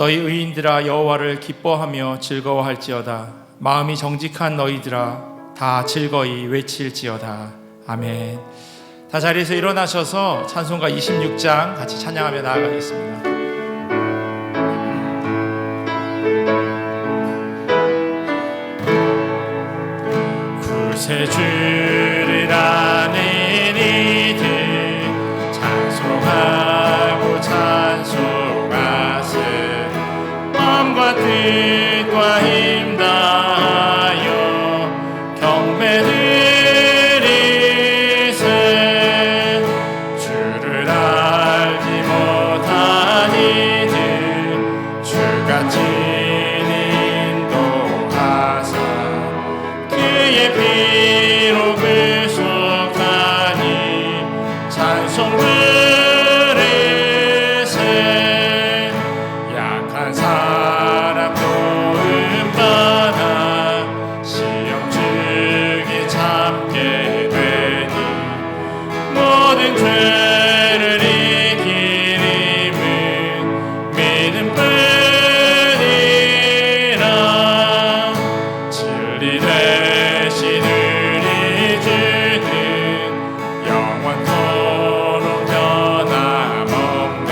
너희 의인들아 여호와를 기뻐하며 즐거워할지어다. 마음이 정직한 너희들아 다 즐거이 외칠지어다. 아멘. 다 자리에서 일어나셔서 찬송가 26장 같이 찬양하며 나아가겠습니다. 구세주를 아는 이들 찬송하고 찬송하세. 마음과 뜻과 힘 다하여 경배 드리세. 주를 알지 못한 이들 주같이 인도하사 그의 피로 구속하니 찬송 부르세. 약한 사람 도움받아 시험 중에 참게 되니 모든 죄를 이기림은 믿음뿐이라. 진리 되신 우리 주는 영원토록 변함없네.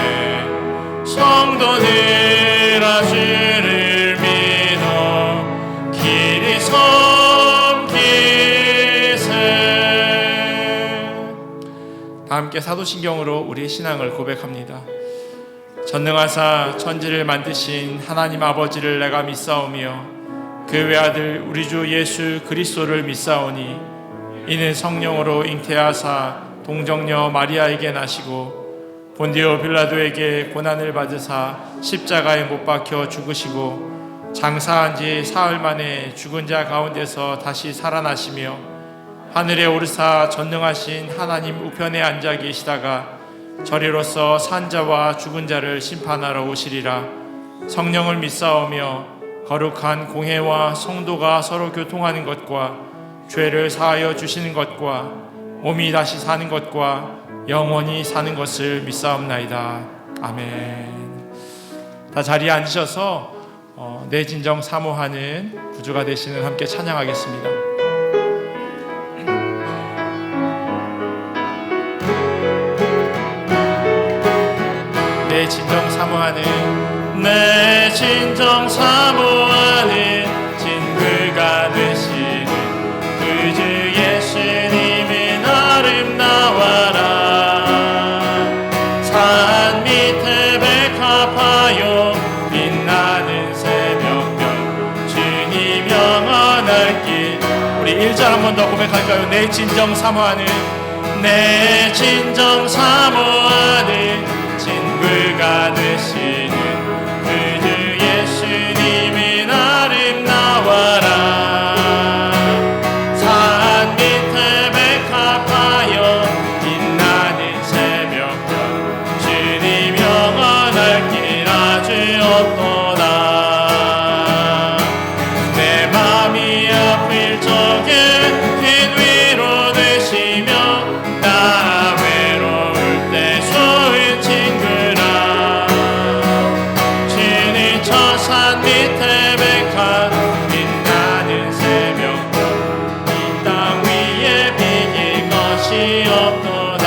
성도들아 주를 믿어 길이 섬기세. 다 함께 사도신경으로 우리의 신앙을 고백합니다. 전능하사 천지를 만드신 하나님 아버지를 내가 믿사오며 그 외아들 우리 주 예수 그리스도를 믿사오니 이는 성령으로 잉태하사 동정녀 마리아에게 나시고 본디오 빌라도에게 고난을 받으사 십자가에 못 박혀 죽으시고 장사한 지 사흘 만에 죽은 자 가운데서 다시 살아나시며 하늘에 오르사 전능하신 하나님 우편에 앉아 계시다가 저리로서 산자와 죽은 자를 심판하러 오시리라. 성령을 믿사오며 거룩한 공회와 성도가 서로 교통하는 것과 죄를 사하여 주시는 것과 몸이 다시 사는 것과 영원히 사는 것을 믿사옵나이다. 아멘. 다 자리에 앉으셔서 내 진정 사모하는 구주가 되시는 함께 찬양하겠습니다. 내 진정 사모하는 내 진정 사모하는 친구가 되시는 그 주 예수님은 아름다워라. 산 밑에 백합하여 빛나는 새벽별 주님 영원할 길. 우리 1절 한 번 더 고백할까요? 내 진정 사모하는 내 진정 사모하는 친구가 되시는 그 주 예수님은 아름다워라. 산 밑에 백합하여 빛나는 새벽별 주님 영원할 길 아주 없도다. 내 맘이 아플 적에 큰 위로 되시며 나 외로울 때 소은 친구라. 주는 저 산 밑에 백합 빛나는 새벽별 이 땅 위에 비길 것이 없도다.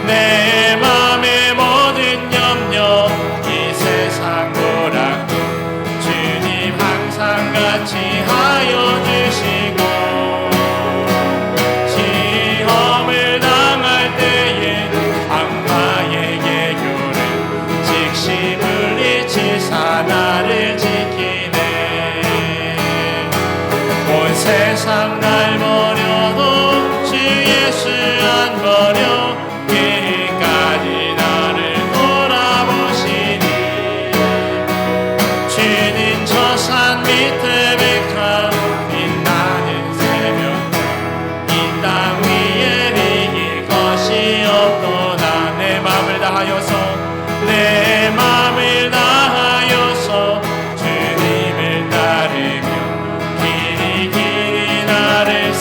내 맘의 모든 염려 이 세상 고락도 주님 항상 같이 하여 주시고 시험을 당할 때에 악마의 개교는 즉시 물리치사 나를 지키네. 온 세상 날 버려도 주 예수 안 버려 끝까지 나를 돌아보시니. 주는 저 산 밑에 백합 빛나는 새벽 이 땅 위에 이길 것이 없도다. 내 맘을 다하여서 내 맘을 다하여서 주님을 따르며 길이 길이 나를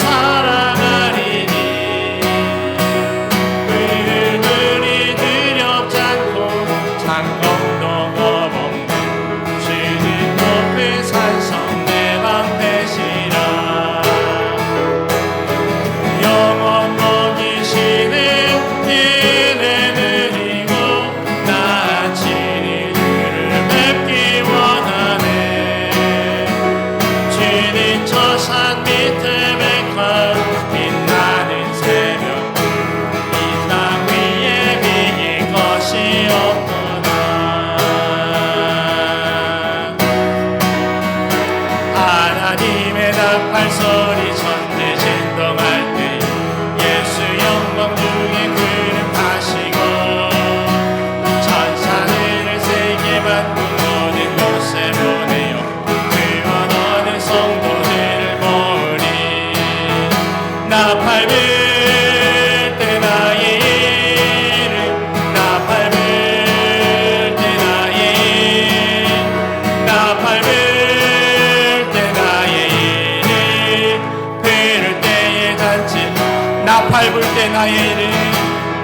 나 밟을 때 나의 일,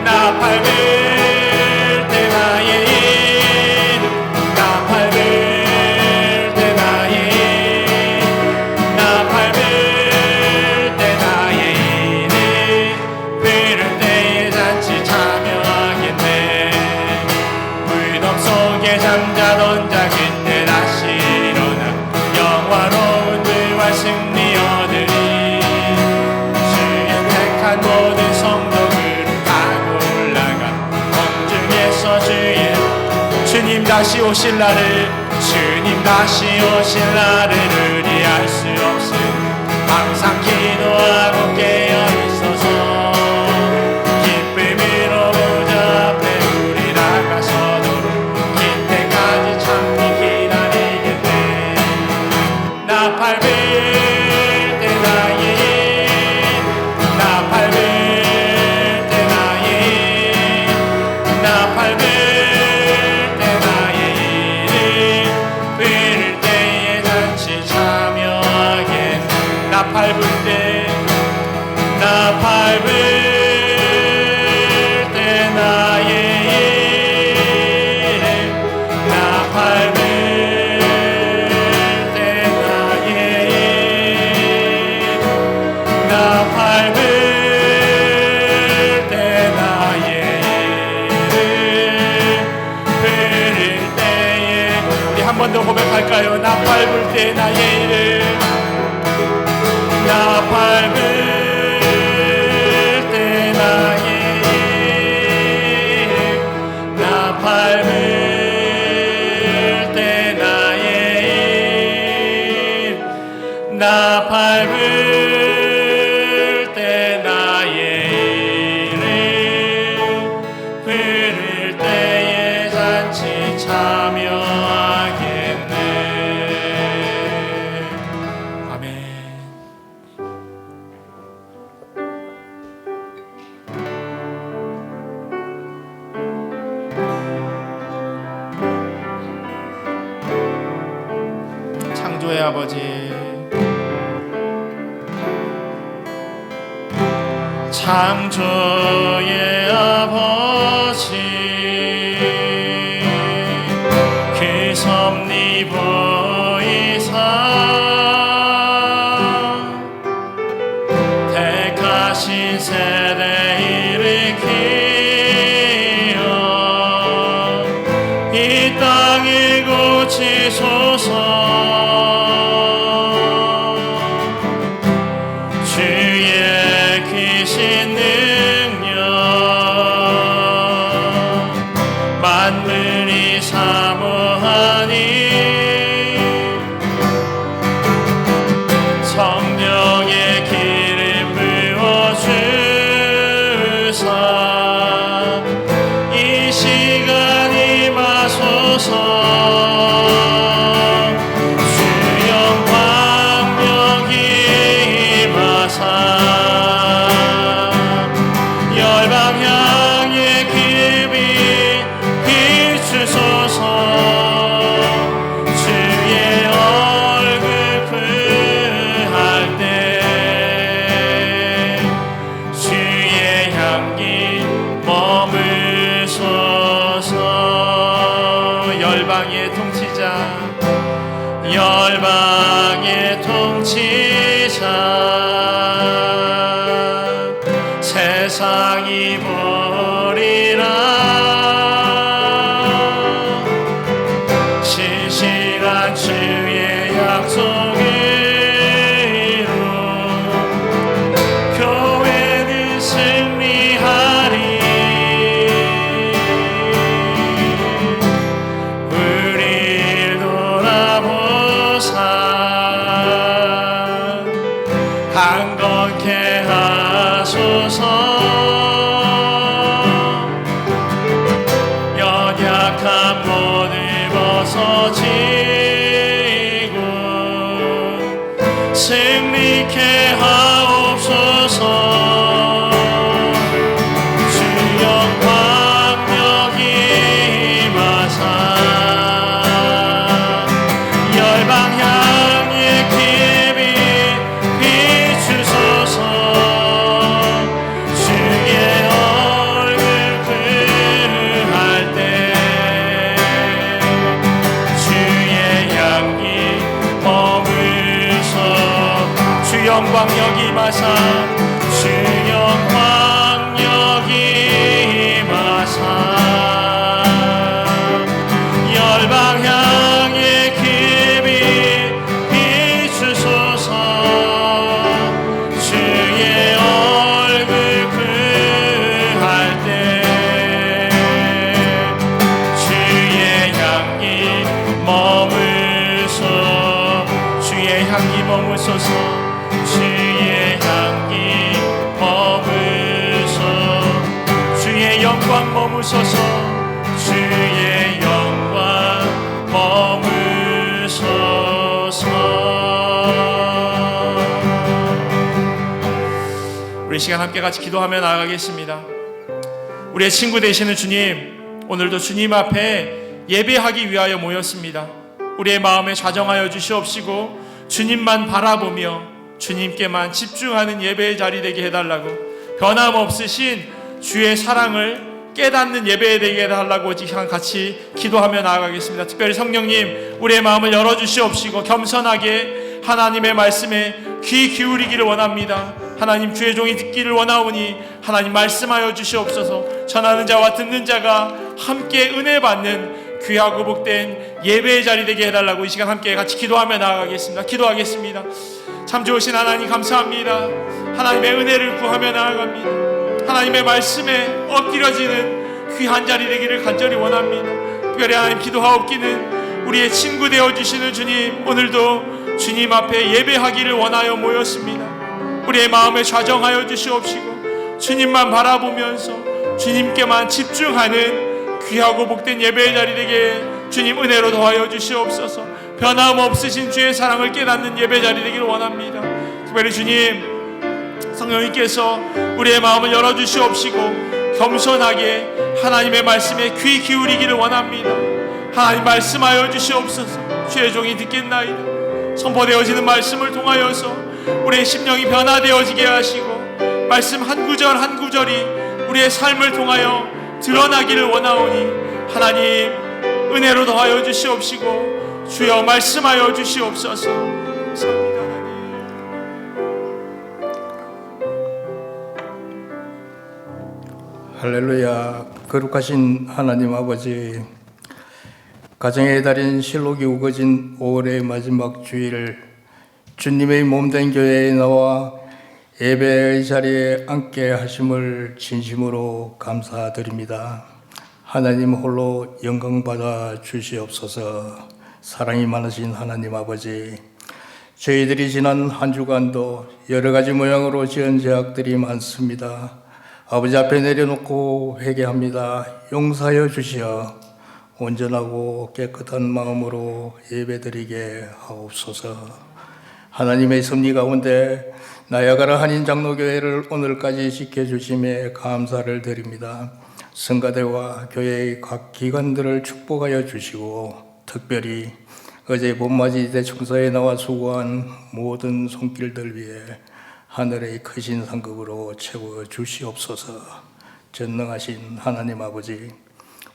나 밟을 때 나의 일, 나 밟을 때 나의 일, 나 밟을 때 나의 일을 부를 때에 잔치 참여하겠네. 무덤 속에 잠자던 자 그때 다시 일어나 영화로운 부활 승리 얻으리. 주의 택한 모든 성도들은 타고 올라가 공중에서 주님 다시 오실 날을, 주님 다시 오실 날을 우리 알 수 없음. 항상 기도하고 깨어있어서 기쁨으로 보좌 앞에 우리 나가서도록 그때까지 참고 기다리겠네. 나 밟을 때 나의 일, 나 밟을 때 나의 일, 나 밟을 때 나의 일을 부를 때에 잔치 참여하겠네. 나 밟을 때, 나 밟을 때 나의 일, 나 밟을 때 나의 일, 나 밟을 때 나의 일을 부를 때에. 우리 한 번 더 고백할까요? 나 밟을 때 나의 일을, 나 밟을 때 나의 일, 나 밟을 때 나의 일, 나 밟을 때 나의 일을 부를 때에 잔치 참여하겠네. 아멘. 창조의 아버지, 창조의 아버지, 그 섭리 보이사 택하신 세대 일으키어 이 땅을 고치소서. 주의 귀신 능력 만물이 사모하니 성령의 기름 부어주사 이 시간 임하소서. 열방 향해 깊이 비추소서. 주의 얼굴 구할 때 주의 향기 머무소서. 열방의 통치자, 열방의 통치자, 세상이 보리라. 신실한 주의 약속으로 교회는 승리하리. 우릴 돌아보사 강건케 하소서. 연약한 모든 벗어지고 승리케 하옵소서. 주여 광명히 임하사 열방 향해 깊이 비추소서. 임하사 주 영광 여기 임하사 열방 향해 깊이 비추소서 주의 얼굴 그할 때 주의 향기 머물소 주의 향기 머물소서 주의 향기 머물소 주의 영광 머물소서 주의 영광 머물소서. 우리 이 시간 함께 같이 기도하며 나아가겠습니다. 우리의 친구 되시는 주님, 오늘도 주님 앞에 예배하기 위하여 모였습니다. 우리의 마음에 좌정하여 주시옵시고 주님만 바라보며 주님께만 집중하는 예배의 자리 되게 해달라고, 변함없으신 주의 사랑을 깨닫는 예배 되게 해달라고 같이 기도하며 나아가겠습니다. 특별히 성령님, 우리의 마음을 열어주시옵시고 겸손하게 하나님의 말씀에 귀 기울이기를 원합니다. 하나님, 주의 종이 듣기를 원하오니 하나님 말씀하여 주시옵소서. 전하는 자와 듣는 자가 함께 은혜 받는 귀하고 복된 예배의 자리 되게 해달라고 이 시간 함께 같이 기도하며 나아가겠습니다. 기도하겠습니다. 참 좋으신 하나님 감사합니다. 하나님의 은혜를 구하며 나아갑니다. 하나님의 말씀에 엎드려지는 귀한 자리 되기를 간절히 원합니다. 특별히 하나님, 기도하옵기는 우리의 친구 되어주시는 주님, 오늘도 주님 앞에 예배하기를 원하여 모였습니다. 우리의 마음에 좌정하여 주시옵시고 주님만 바라보면서 주님께만 집중하는 귀하고 복된 예배의 자리 되게 주님 은혜로 더하여 주시옵소서. 변함없으신 주의 사랑을 깨닫는 예배 자리 되기를 원합니다. 특별히 주님, 성령님께서 우리의 마음을 열어주시옵시고 겸손하게 하나님의 말씀에 귀 기울이기를 원합니다. 하나님 말씀하여 주시옵소서. 주의 종이 듣겠나이다. 선포되어지는 말씀을 통하여서 우리의 심령이 변화되어지게 하시고 말씀 한 구절 한 구절이 우리의 삶을 통하여 드러나기를 원하오니 하나님 은혜로 더하여 주시옵시고 주여 말씀하여 주시옵소서. 감사합니다. 할렐루야. 거룩하신 하나님 아버지, 가정의 달인 실록이 우거진 5월의 마지막 주일, 주님의 몸된 교회에 나와 예배의 자리에 앉게 하심을 진심으로 감사드립니다. 하나님 홀로 영광받아 주시옵소서. 사랑이 많으신 하나님 아버지, 저희들이 지난 한 주간도 여러 가지 모양으로 지은 죄악들이 많습니다. 아버지 앞에 내려놓고 회개합니다. 용서하여 주시어 온전하고 깨끗한 마음으로 예배드리게 하옵소서. 하나님의 섭리 가운데 나야가라 한인 장로교회를 오늘까지 지켜주심에 감사를 드립니다. 성가대와 교회의 각 기관들을 축복하여 주시고 특별히 어제 봄맞이 대청소에 나와 수고한 모든 손길들 위해 하늘의 크신 상급으로 채워 주시옵소서. 전능하신 하나님 아버지,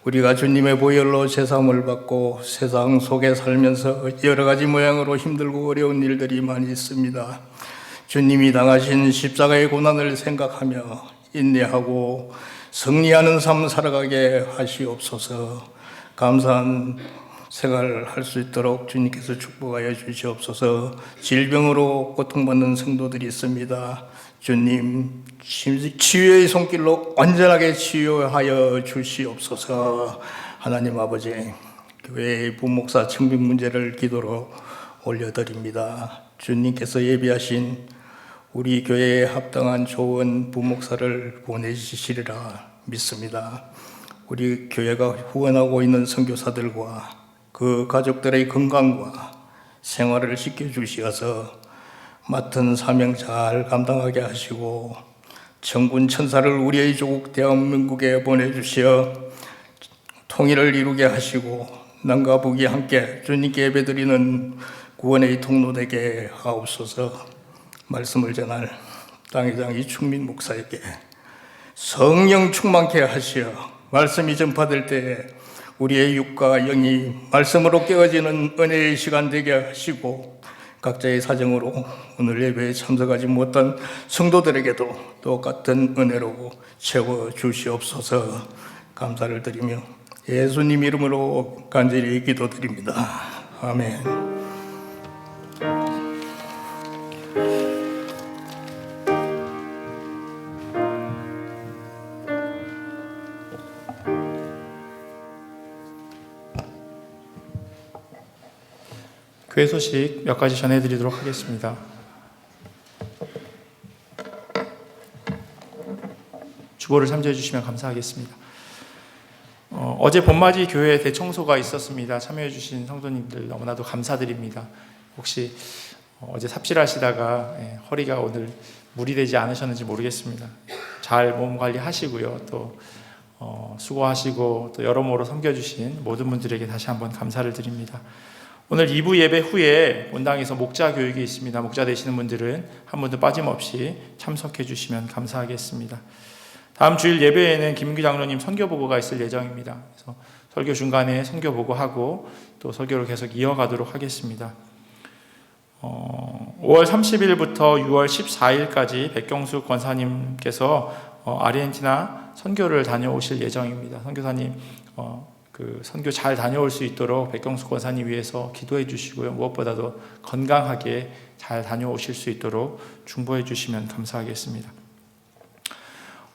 우리가 주님의 보혈로 제사함을 받고 세상 속에 살면서 여러 가지 모양으로 힘들고 어려운 일들이 많이 있습니다. 주님이 당하신 십자가의 고난을 생각하며 인내하고 승리하는 삶 살아가게 하시옵소서. 감사한 생활을 할 수 있도록 주님께서 축복하여 주시옵소서. 질병으로 고통받는 성도들이 있습니다. 주님, 치유의 손길로 완전하게 치유하여 주시옵소서. 하나님 아버지, 교회의 부목사 청빙 문제를 기도로 올려드립니다. 주님께서 예비하신 우리 교회에 합당한 좋은 부목사를 보내주시리라 믿습니다. 우리 교회가 후원하고 있는 선교사들과 그 가족들의 건강과 생활을 지켜주시어서 맡은 사명 잘 감당하게 하시고 천군 천사를 우리의 조국 대한민국에 보내주시어 통일을 이루게 하시고 남과 북이 함께 주님께 예배드리는 구원의 통로 되게 하옵소서. 말씀을 전할 당회장 이충민 목사에게 성령 충만케 하시어 말씀이 전파될 때에 우리의 육과 영이 말씀으로 깨어지는 은혜의 시간 되게 하시고 각자의 사정으로 오늘 예배에 참석하지 못한 성도들에게도 똑같은 은혜로 채워주시옵소서. 감사를 드리며 예수님 이름으로 간절히 기도드립니다. 아멘. 교회 소식 몇 가지 전해드리도록 하겠습니다. 주보를 참조해 주시면 감사하겠습니다. 어제 봄맞이 교회 대청소가 있었습니다. 참여해 주신 성도님들 너무나도 감사드립니다. 혹시 어제 삽질하시다가 허리가 오늘 무리되지 않으셨는지 모르겠습니다. 잘 몸 관리하시고요. 또 수고하시고 또 여러모로 섬겨주신 모든 분들에게 다시 한번 감사를 드립니다. 오늘 2부 예배 후에 본당에서 목자 교육이 있습니다. 목자 되시는 분들은 한 분도 빠짐없이 참석해 주시면 감사하겠습니다. 다음 주일 예배에는 김은규 장로님 선교 보고가 있을 예정입니다. 그래서 설교 중간에 선교 보고하고 또 설교를 계속 이어가도록 하겠습니다. 5월 30일부터 6월 14일까지 백경수 권사님께서 아르헨티나 선교를 다녀오실 예정입니다. 선교사님 그 선교 잘 다녀올 수 있도록 백경수 권사님 위해서 기도해 주시고요. 무엇보다도 건강하게 잘 다녀오실 수 있도록 중보해 주시면 감사하겠습니다.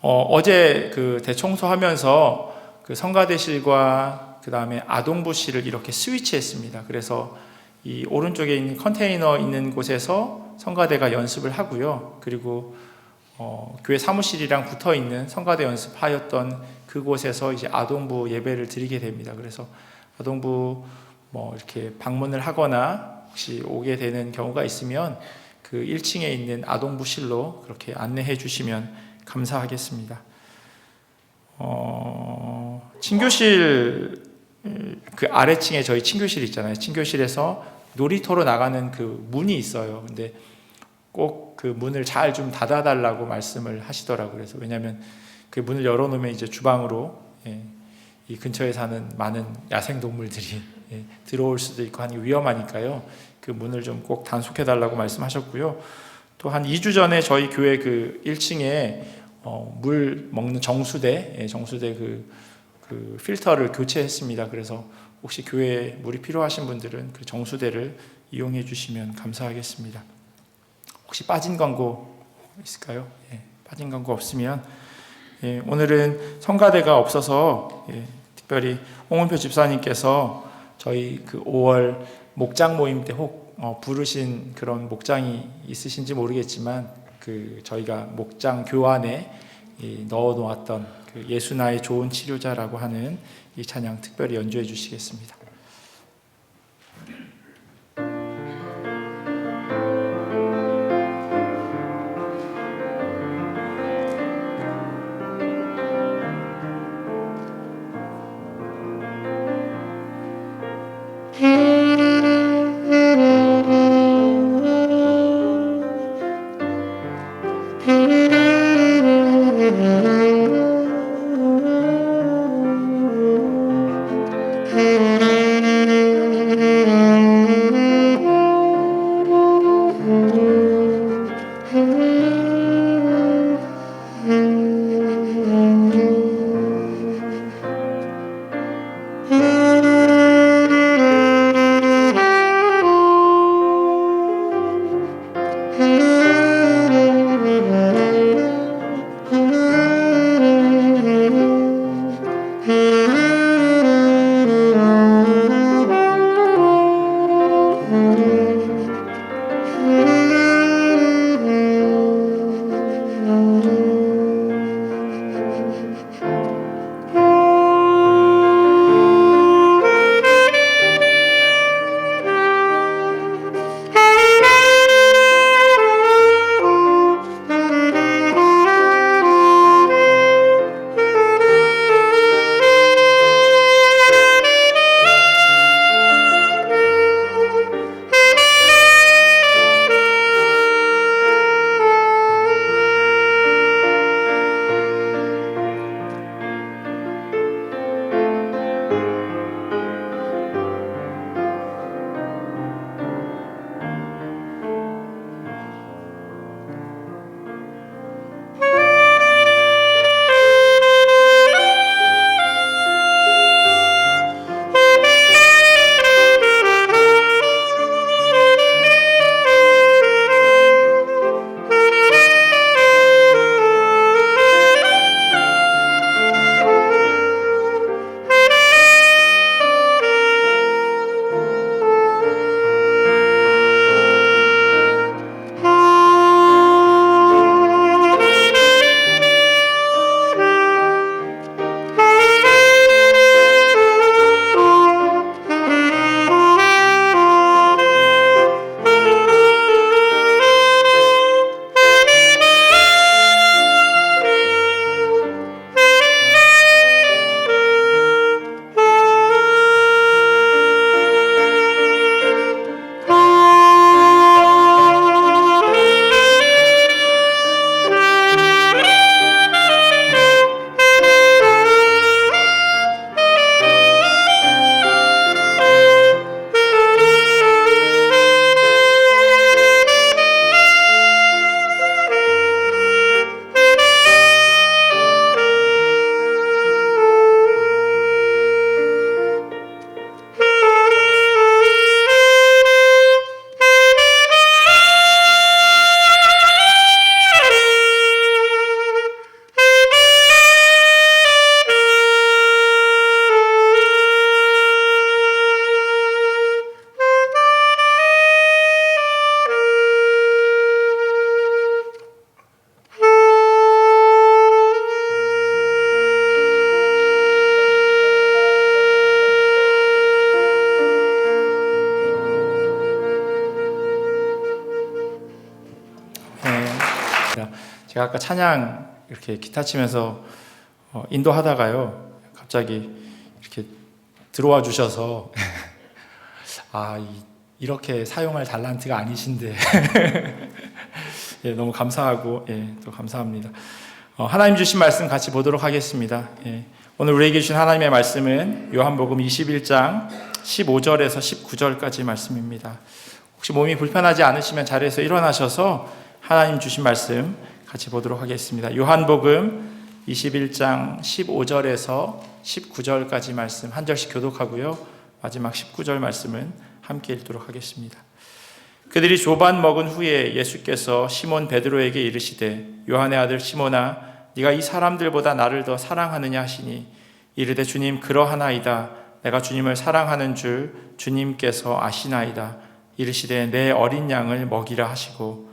어제 그 대청소하면서 그 성가대실과 그 다음에 아동부실을 이렇게 스위치했습니다. 그래서 이 오른쪽에 있는 컨테이너 있는 곳에서 성가대가 연습을 하고요. 그리고 교회 사무실이랑 붙어 있는 성가대 연습하였던 그곳에서 이제 아동부 예배를 드리게 됩니다. 그래서 아동부 이렇게 방문을 하거나 혹시 오게 되는 경우가 있으면 그 1층에 있는 아동부실로 그렇게 안내해 주시면 감사하겠습니다. 친교실 그 아래층에 저희 친교실 있잖아요. 친교실에서 놀이터로 나가는 그 문이 있어요. 근데 꼭 그 문을 잘 좀 닫아달라고 말씀을 하시더라고요. 그래서 왜냐하면 그 문을 열어놓으면 이제 주방으로 이 근처에 사는 많은 야생동물들이 들어올 수도 있고 하니 위험하니까요. 그 문을 좀 꼭 단속해달라고 말씀하셨고요. 또 한 2주 전에 저희 교회 그 1층에 물 먹는 정수대 그 필터를 교체했습니다. 그래서 혹시 교회에 물이 필요하신 분들은 그 정수대를 이용해 주시면 감사하겠습니다. 혹시 빠진 광고 있을까요? 빠진 광고 없으면 오늘은 성가대가 없어서 특별히 홍은표 집사님께서 저희 그 5월 목장 모임 때 혹 부르신 그런 목장이 있으신지 모르겠지만 그 저희가 목장 교환에 넣어 놓았던 그 예수 나의 좋은 치료자라고 하는 이 찬양 특별히 연주해 주시겠습니다. 제가 아까 찬양 이렇게 기타 치면서 인도하다가요, 갑자기 이렇게 들어와 주셔서 이렇게 사용할 달란트가 아니신데 예, 너무 감사하고 또 감사합니다. 하나님 주신 말씀 같이 보도록 하겠습니다. 오늘 우리에게 주신 하나님의 말씀은 요한복음 21장 15절에서 19절까지 말씀입니다. 혹시 몸이 불편하지 않으시면 자리에서 일어나셔서 하나님 주신 말씀 같이 보도록 하겠습니다. 요한복음 21장 15절에서 19절까지 말씀 한 절씩 교독하고요, 마지막 19절 말씀은 함께 읽도록 하겠습니다. 그들이 조반 먹은 후에 예수께서 시몬 베드로에게 이르시되 요한의 아들 시몬아, 네가 이 사람들보다 나를 더 사랑하느냐 하시니, 이르되 주님 그러하나이다. 내가 주님을 사랑하는 줄 주님께서 아시나이다. 이르시되 내 어린 양을 먹이라 하시고,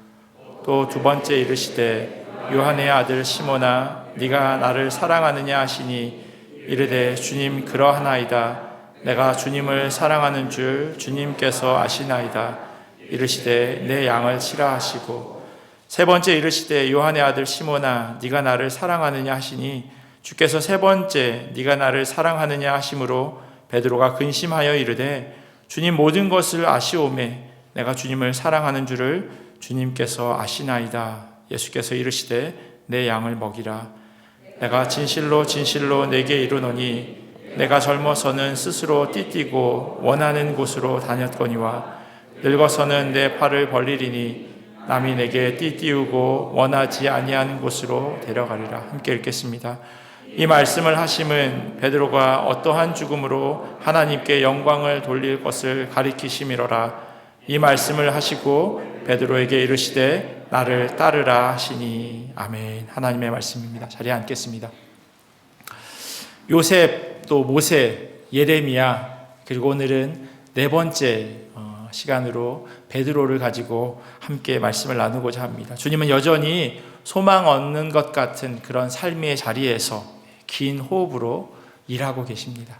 또 두 번째 이르시되 요한의 아들 시몬아, 네가 나를 사랑하느냐 하시니, 이르되 주님 그러하나이다. 내가 주님을 사랑하는 줄 주님께서 아시나이다. 이르시되 내 양을 치라 하시고, 세 번째 이르시되 요한의 아들 시몬아, 네가 나를 사랑하느냐 하시니, 주께서 세 번째 네가 나를 사랑하느냐 하심으로 베드로가 근심하여 이르되 주님 모든 것을 아시오매 내가 주님을 사랑하는 줄을 주님께서 아시나이다. 예수께서 이르시되 내 양을 먹이라. 내가 진실로 진실로 내게 이르노니 내가 젊어서는 스스로 띠띠고 원하는 곳으로 다녔거니와 늙어서는 내 팔을 벌리리니 남이 내게 띠띠우고 원하지 아니하는 곳으로 데려가리라. 함께 읽겠습니다. 이 말씀을 하심은 베드로가 어떠한 죽음으로 하나님께 영광을 돌릴 것을 가리키심이로라. 이 말씀을 하시고 베드로에게 이르시되 나를 따르라 하시니. 아멘. 하나님의 말씀입니다. 자리에 앉겠습니다. 요셉, 또 모세, 예레미야, 그리고 오늘은 네 번째 시간으로 베드로를 가지고 함께 말씀을 나누고자 합니다. 주님은 여전히 소망 얻는 것 같은 그런 삶의 자리에서 긴 호흡으로 일하고 계십니다.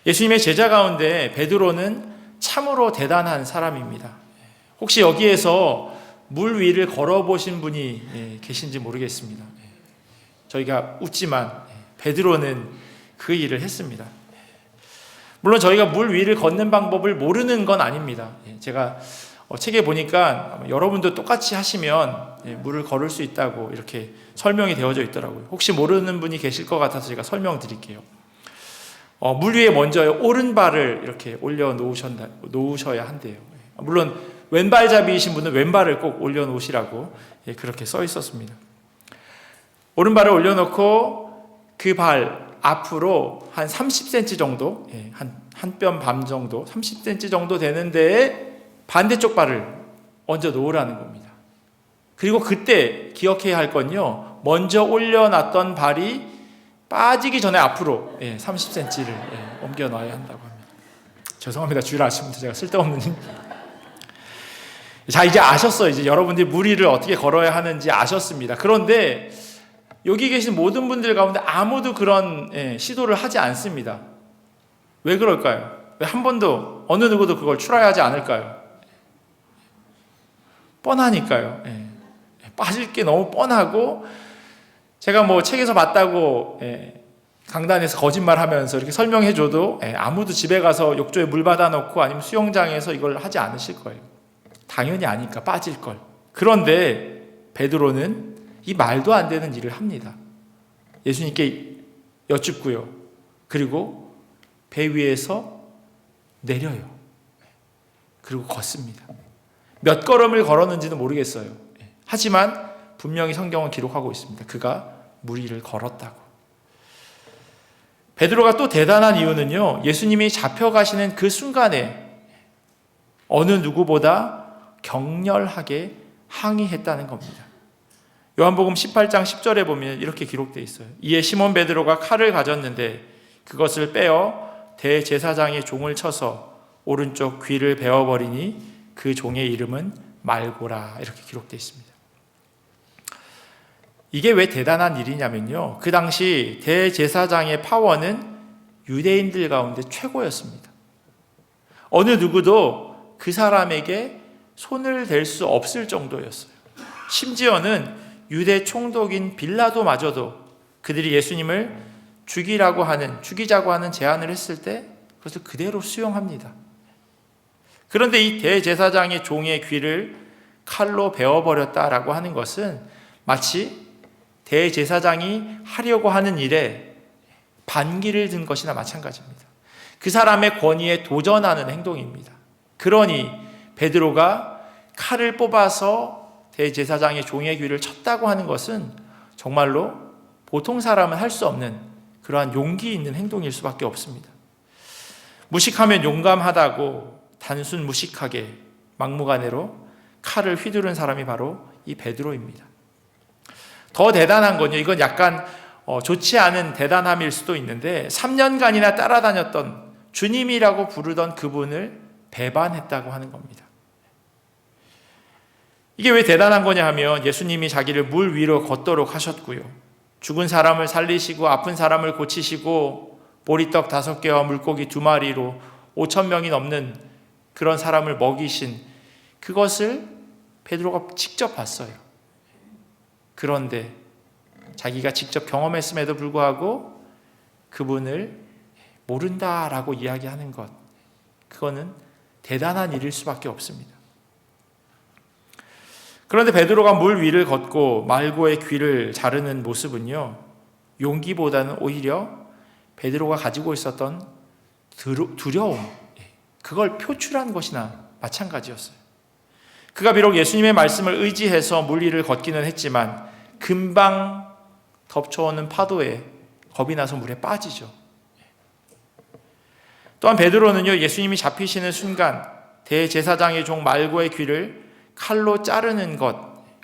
예수님의 제자 가운데 베드로는 참으로 대단한 사람입니다. 혹시 여기에서 물 위를 걸어보신 분이 계신지 모르겠습니다. 저희가 웃지만 베드로는 그 일을 했습니다. 물론 저희가 물 위를 걷는 방법을 모르는 건 아닙니다. 제가 책에 보니까 여러분도 똑같이 하시면 물을 걸을 수 있다고 이렇게 설명이 되어져 있더라고요. 혹시 모르는 분이 계실 것 같아서 제가 설명드릴게요. 물 위에 먼저 오른발을 이렇게 놓으셔야 한대요. 물론 왼발잡이이신 분은 왼발을 꼭 올려놓으시라고 그렇게 써 있었습니다. 오른발을 올려놓고 그 발 앞으로 한 30cm 정도, 한 뼘 반 정도, 30cm 정도 되는데 반대쪽 발을 얹어 놓으라는 겁니다. 그리고 그때 기억해야 할 건요, 먼저 올려놨던 발이 빠지기 전에 앞으로 30cm를 옮겨 놔야 한다고 합니다. 죄송합니다. 주일 아침부터 제가 쓸데없는 자, 이제 아셨어요. 이제 여러분들이 물 위를 어떻게 걸어야 하는지 아셨습니다. 그런데 여기 계신 모든 분들 가운데 아무도 그런 시도를 하지 않습니다. 왜 그럴까요? 왜 한 번도 어느 누구도 그걸 추라하지 않을까요? 뻔하니까요. 빠질 게 너무 뻔하고, 제가 뭐 책에서 봤다고 강단에서 거짓말하면서 이렇게 설명해줘도 아무도 집에 가서 욕조에 물 받아놓고 아니면 수영장에서 이걸 하지 않으실 거예요. 당연히 아니까 빠질 걸. 그런데 베드로는 이 말도 안 되는 일을 합니다. 예수님께 여쭙고요. 그리고 배 위에서 내려요. 그리고 걷습니다. 몇 걸음을 걸었는지는 모르겠어요. 하지만 분명히 성경은 기록하고 있습니다. 그가 물 위를 걸었다고. 베드로가 또 대단한 이유는요, 예수님이 잡혀가시는 그 순간에 어느 누구보다 격렬하게 항의했다는 겁니다. 요한복음 18장 10절에 보면 이렇게 기록되어 있어요. 이에 시몬 베드로가 칼을 가졌는데 그것을 빼어 대제사장의 종을 쳐서 오른쪽 귀를 베어버리니 그 종의 이름은 말고라. 이렇게 기록되어 있습니다. 이게 왜 대단한 일이냐면요, 그 당시 대제사장의 파워는 유대인들 가운데 최고였습니다. 어느 누구도 그 사람에게 손을 댈 수 없을 정도였어요. 심지어는 유대 총독인 빌라도마저도 그들이 예수님을 죽이자고 하는 제안을 했을 때 그것을 그대로 수용합니다. 그런데 이 대제사장의 종의 귀를 칼로 베어버렸다라고 하는 것은 마치 대제사장이 하려고 하는 일에 반기를 든 것이나 마찬가지입니다. 그 사람의 권위에 도전하는 행동입니다. 그러니 베드로가 칼을 뽑아서 대제사장의 종의 귀를 쳤다고 하는 것은 정말로 보통 사람은 할 수 없는 그러한 용기 있는 행동일 수밖에 없습니다. 무식하면 용감하다고 단순 무식하게 막무가내로 칼을 휘두른 사람이 바로 이 베드로입니다. 더 대단한 건요, 이건 약간 좋지 않은 대단함일 수도 있는데 3년간이나 따라다녔던 주님이라고 부르던 그분을 배반했다고 하는 겁니다. 이게 왜 대단한 거냐 하면 예수님이 자기를 물 위로 걷도록 하셨고요, 죽은 사람을 살리시고 아픈 사람을 고치시고 보리떡 5개와 물고기 2마리로 5,000명이 넘는 그런 사람을 먹이신 그것을 베드로가 직접 봤어요. 그런데 자기가 직접 경험했음에도 불구하고 그분을 모른다라고 이야기하는 것, 그거는 대단한 일일 수밖에 없습니다. 그런데 베드로가 물 위를 걷고 말고의 귀를 자르는 모습은요, 용기보다는 오히려 베드로가 가지고 있었던 두려움, 그걸 표출한 것이나 마찬가지였어요. 그가 비록 예수님의 말씀을 의지해서 물 위를 걷기는 했지만 금방 덮쳐오는 파도에 겁이 나서 물에 빠지죠. 또한 베드로는요, 예수님이 잡히시는 순간 대제사장의 종 말고의 귀를 칼로 자르는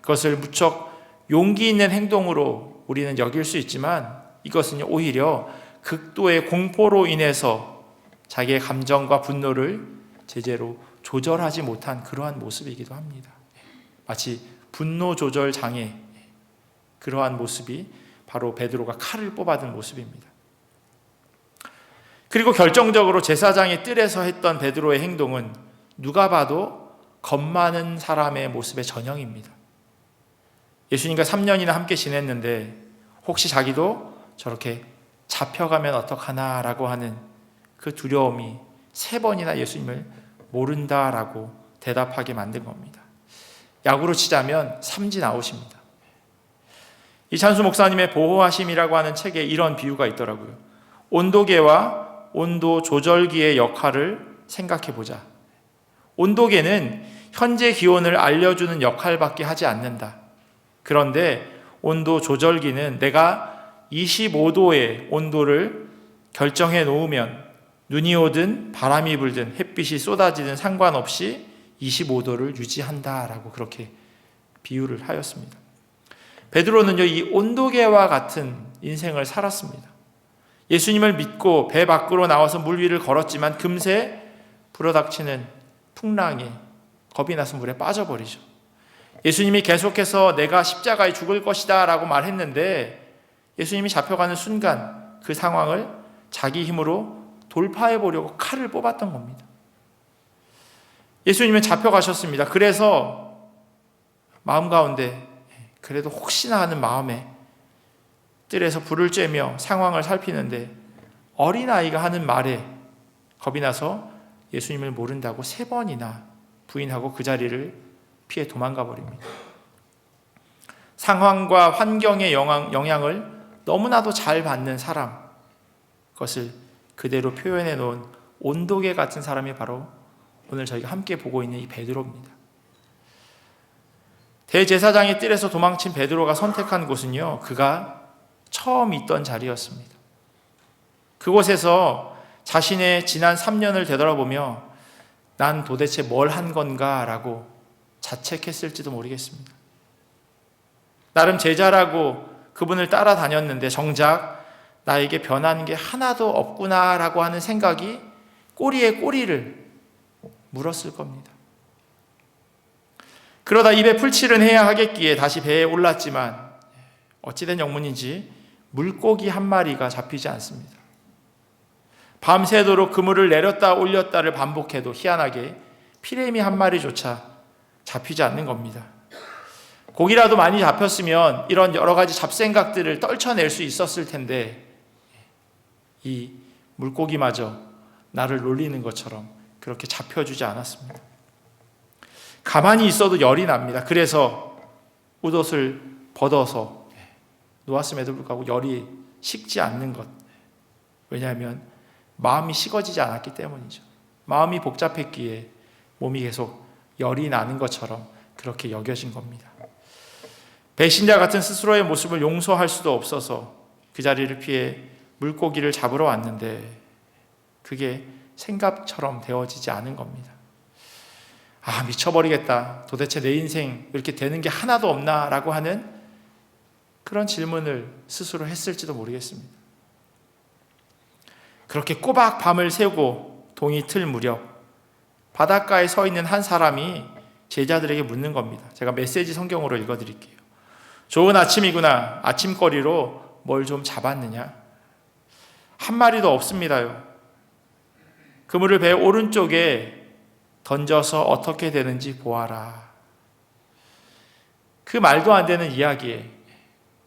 그것을 무척 용기 있는 행동으로 우리는 여길 수 있지만 이것은 오히려 극도의 공포로 인해서 자기의 감정과 분노를 제대로 조절하지 못한 그러한 모습이기도 합니다. 마치 분노 조절 장애, 그러한 모습이 바로 베드로가 칼을 뽑아든 모습입니다. 그리고 결정적으로 제사장의 뜰에서 했던 베드로의 행동은 누가 봐도 겁 많은 사람의 모습의 전형입니다. 예수님과 3년이나 함께 지냈는데 혹시 자기도 저렇게 잡혀가면 어떡하나라고 하는 그 두려움이 3번이나 예수님을 모른다라고 대답하게 만든 겁니다. 야구로 치자면 삼진 아웃입니다. 이찬수 목사님의 보호하심이라고 하는 책에 이런 비유가 있더라고요. 온도계와 온도 조절기의 역할을 생각해 보자. 온도계는 현재 기온을 알려주는 역할밖에 하지 않는다. 그런데 온도 조절기는 내가 25도의 온도를 결정해 놓으면 눈이 오든 바람이 불든 햇빛이 쏟아지든 상관없이 25도를 유지한다라고 그렇게 비유를 하였습니다. 베드로는요, 이 온도계와 같은 인생을 살았습니다. 예수님을 믿고 배 밖으로 나와서 물 위를 걸었지만 금세 불어닥치는 풍랑에 겁이 나서 물에 빠져버리죠. 예수님이 계속해서 내가 십자가에 죽을 것이다 라고 말했는데 예수님이 잡혀가는 순간 그 상황을 자기 힘으로 돌파해 보려고 칼을 뽑았던 겁니다. 예수님은 잡혀가셨습니다. 그래서 마음 가운데 그래도 혹시나 하는 마음에 뜰에서 불을 쬐며 상황을 살피는데 어린아이가 하는 말에 겁이 나서 예수님을 모른다고 3번이나 부인하고 그 자리를 피해 도망가 버립니다. 상황과 환경의 영향을 너무나도 잘 받는 사람, 그것을 그대로 표현해 놓은 온도계 같은 사람이 바로 오늘 저희가 함께 보고 있는 이 베드로입니다. 대제사장의 뜰에서 도망친 베드로가 선택한 곳은요, 그가 처음 있던 자리였습니다. 그곳에서 자신의 지난 3년을 되돌아보며 난 도대체 뭘 한 건가 라고 자책했을지도 모르겠습니다. 나름 제자라고 그분을 따라다녔는데 정작 나에게 변한 게 하나도 없구나 라고 하는 생각이 꼬리에 꼬리를 물었을 겁니다. 그러다 입에 풀칠은 해야 하겠기에 다시 배에 올랐지만 어찌된 영문인지 물고기 한 마리가 잡히지 않습니다. 밤새도록 그물을 내렸다 올렸다를 반복해도 희한하게 피레미 한 마리조차 잡히지 않는 겁니다. 고기라도 많이 잡혔으면 이런 여러 가지 잡생각들을 떨쳐낼 수 있었을 텐데 이 물고기마저 나를 놀리는 것처럼 그렇게 잡혀주지 않았습니다. 가만히 있어도 열이 납니다. 그래서 옷을 벗어서 놓았음에도 불구하고 열이 식지 않는 것. 왜냐하면 마음이 식어지지 않았기 때문이죠. 마음이 복잡했기에 몸이 계속 열이 나는 것처럼 그렇게 여겨진 겁니다. 배신자 같은 스스로의 모습을 용서할 수도 없어서 그 자리를 피해 물고기를 잡으러 왔는데 그게 생각처럼 되어지지 않은 겁니다. 아, 미쳐버리겠다. 도대체 내 인생 이렇게 되는 게 하나도 없나? 라고 하는 그런 질문을 스스로 했을지도 모르겠습니다. 그렇게 꼬박 밤을 새고 동이 틀 무렵 바닷가에 서 있는 한 사람이 제자들에게 묻는 겁니다. 제가 메시지 성경으로 읽어드릴게요. 좋은 아침이구나. 아침거리로 뭘 좀 잡았느냐? 한 마리도 없습니다요. 그물을 배 오른쪽에 던져서 어떻게 되는지 보아라. 그 말도 안 되는 이야기에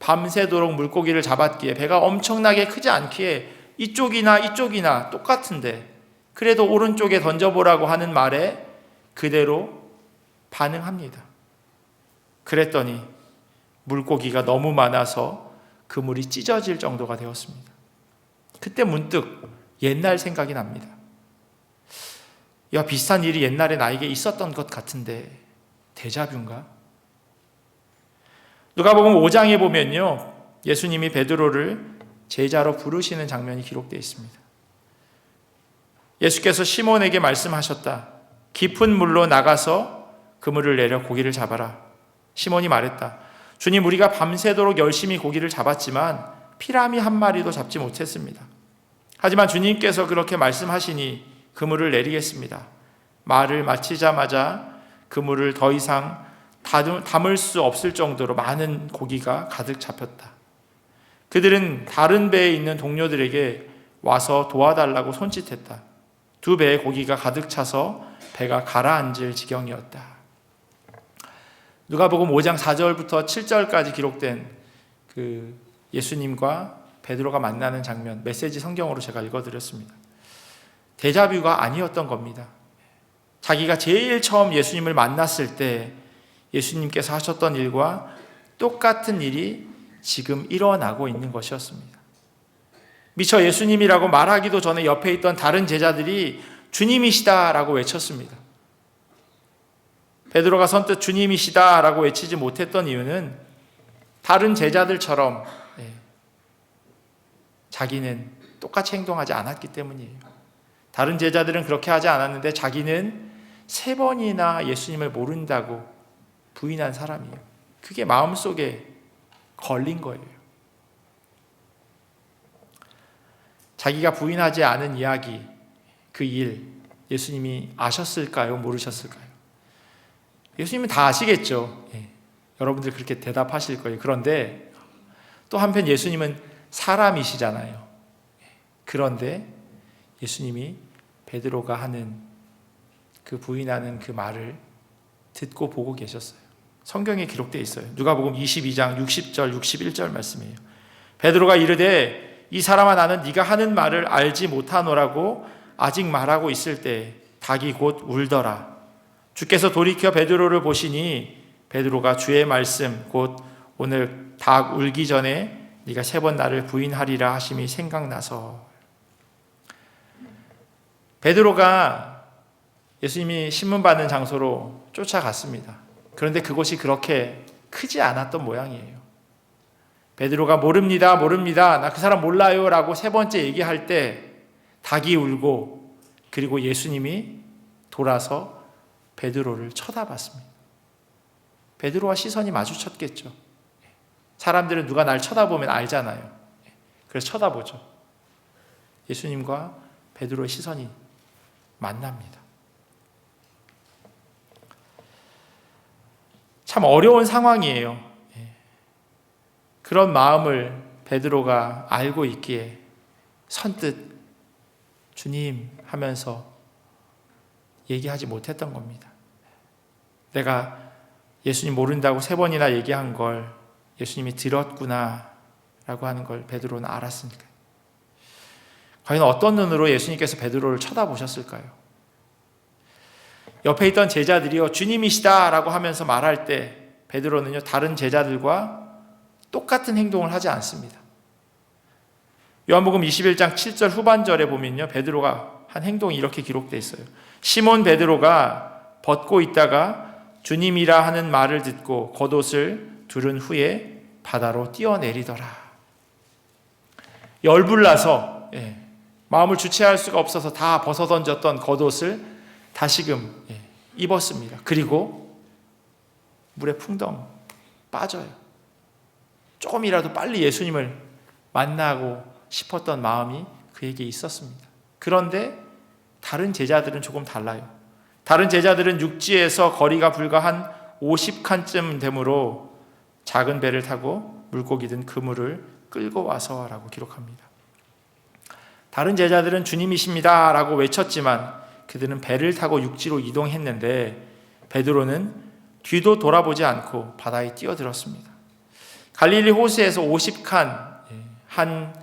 밤새도록 물고기를 잡았기에 배가 엄청나게 크지 않기에 이쪽이나 똑같은데 그래도 오른쪽에 던져보라고 하는 말에 그대로 반응합니다. 그랬더니 물고기가 너무 많아서 그물이 찢어질 정도가 되었습니다. 그때 문득 옛날 생각이 납니다. 야, 비슷한 일이 옛날에 나에게 있었던 것 같은데 데자뷰인가? 누가복음 5장에 보면요, 예수님이 베드로를 제자로 부르시는 장면이 기록되어 있습니다. 예수께서 시몬에게 말씀하셨다. 깊은 물로 나가서 그물을 내려 고기를 잡아라. 시몬이 말했다. 주님, 우리가 밤새도록 열심히 고기를 잡았지만 피라미 한 마리도 잡지 못했습니다. 하지만 주님께서 그렇게 말씀하시니 그물을 내리겠습니다. 말을 마치자마자 그물을 더 이상 담을 수 없을 정도로 많은 고기가 가득 잡혔다. 그들은 다른 배에 있는 동료들에게 와서 도와달라고 손짓했다. 두 배의 고기가 가득 차서 배가 가라앉을 지경이었다. 누가복음 5장 4절부터 7절까지 기록된 그 예수님과 베드로가 만나는 장면, 메시지 성경으로 제가 읽어드렸습니다. 데자뷰가 아니었던 겁니다. 자기가 제일 처음 예수님을 만났을 때 예수님께서 하셨던 일과 똑같은 일이 지금 일어나고 있는 것이었습니다. 미처 예수님이라고 말하기도 전에 옆에 있던 다른 제자들이 주님이시다라고 외쳤습니다. 베드로가 선뜻 주님이시다라고 외치지 못했던 이유는 다른 제자들처럼 자기는 똑같이 행동하지 않았기 때문이에요. 다른 제자들은 그렇게 하지 않았는데 자기는 3번이나 예수님을 모른다고 부인한 사람이에요. 그게 마음속에 걸린 거예요. 자기가 부인하지 않은 이야기, 그 일, 예수님이 아셨을까요? 모르셨을까요? 예수님은 다 아시겠죠. 여러분들 그렇게 대답하실 거예요. 그런데 또 한편 예수님은 사람이시잖아요. 그런데 예수님이 베드로가 하는 그 부인하는 그 말을 듣고 보고 계셨어요. 성경에 기록되어 있어요. 누가복음 22장 60절 61절 말씀이에요. 베드로가 이르되 이 사람아 나는 네가 하는 말을 알지 못하노라고 아직 말하고 있을 때 닭이 곧 울더라. 주께서 돌이켜 베드로를 보시니 베드로가 주의 말씀 곧 오늘 닭 울기 전에 네가 3번 나를 부인하리라 하심이 생각나서. 베드로가 예수님이 신문받는 장소로 쫓아갔습니다. 그런데 그곳이 그렇게 크지 않았던 모양이에요. 베드로가 모릅니다. 나 그 사람 몰라요 라고 3번째 얘기할 때 닭이 울고 그리고 예수님이 돌아서 베드로를 쳐다봤습니다. 베드로와 시선이 마주쳤겠죠. 사람들은 누가 날 쳐다보면 알잖아요. 그래서 쳐다보죠. 예수님과 베드로의 시선이 만납니다. 참 어려운 상황이에요. 그런 마음을 베드로가 알고 있기에 선뜻 주님 하면서 얘기하지 못했던 겁니다. 내가 예수님 모른다고 3번이나 얘기한 걸 예수님이 들었구나 라고 하는 걸 베드로는 알았으니까. 과연 어떤 눈으로 예수님께서 베드로를 쳐다보셨을까요? 옆에 있던 제자들이요, 주님이시다 라고 하면서 말할 때 베드로는요, 다른 제자들과 똑같은 행동을 하지 않습니다. 요한복음 21장 7절 후반절에 보면요, 베드로가 한 행동이 이렇게 기록되어 있어요. 시몬 베드로가 벗고 있다가 주님이라 하는 말을 듣고 겉옷을 두른 후에 바다로 뛰어내리더라. 열불나서 마음을 주체할 수가 없어서 다 벗어던졌던 겉옷을 다시금 입었습니다. 그리고 물에 풍덩 빠져요. 조금이라도 빨리 예수님을 만나고 싶었던 마음이 그에게 있었습니다. 그런데 다른 제자들은 조금 달라요. 다른 제자들은 육지에서 거리가 불과 한 50칸쯤 되므로 작은 배를 타고 물고기 든 그물을 끌고 와서라고 기록합니다. 다른 제자들은 주님이십니다 라고 외쳤지만 그들은 배를 타고 육지로 이동했는데 베드로는 뒤도 돌아보지 않고 바다에 뛰어들었습니다. 갈릴리 호수에서 50칸, 한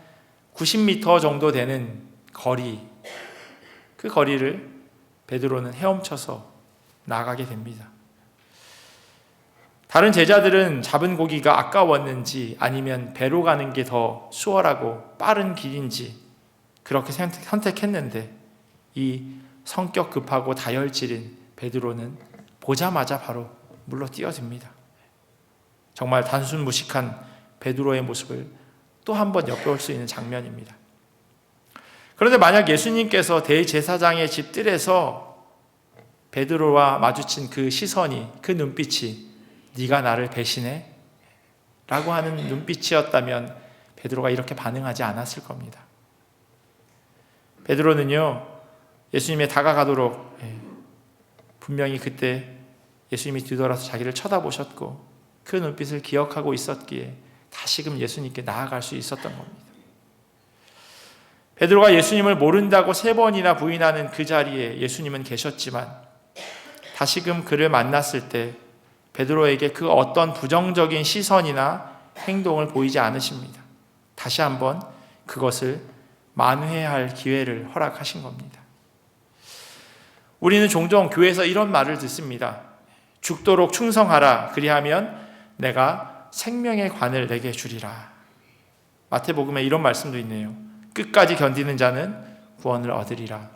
90m 정도 되는 거리, 그 거리를 베드로는 헤엄쳐서 나가게 됩니다. 다른 제자들은 잡은 고기가 아까웠는지 아니면 배로 가는 게 더 수월하고 빠른 길인지 그렇게 선택했는데 이 성격 급하고 다혈질인 베드로는 보자마자 바로 물로 뛰어듭니다. 정말 단순 무식한 베드로의 모습을 또 한 번 엿볼 수 있는 장면입니다. 그런데 만약 예수님께서 대제사장의 집들에서 베드로와 마주친 그 시선이, 그 눈빛이 네가 나를 배신해? 라고 하는 눈빛이었다면 베드로가 이렇게 반응하지 않았을 겁니다. 베드로는요, 예수님에 다가가도록 분명히 그때 예수님이 뒤돌아서 자기를 쳐다보셨고 그 눈빛을 기억하고 있었기에 다시금 예수님께 나아갈 수 있었던 겁니다. 베드로가 예수님을 모른다고 3번이나 부인하는 그 자리에 예수님은 계셨지만 다시금 그를 만났을 때 베드로에게 그 어떤 부정적인 시선이나 행동을 보이지 않으십니다. 다시 한번 그것을 만회할 기회를 허락하신 겁니다. 우리는 종종 교회에서 이런 말을 듣습니다. 죽도록 충성하라. 그리하면 내가 생명의 관을 내게 주리라. 마태복음에 이런 말씀도 있네요. 끝까지 견디는 자는 구원을 얻으리라.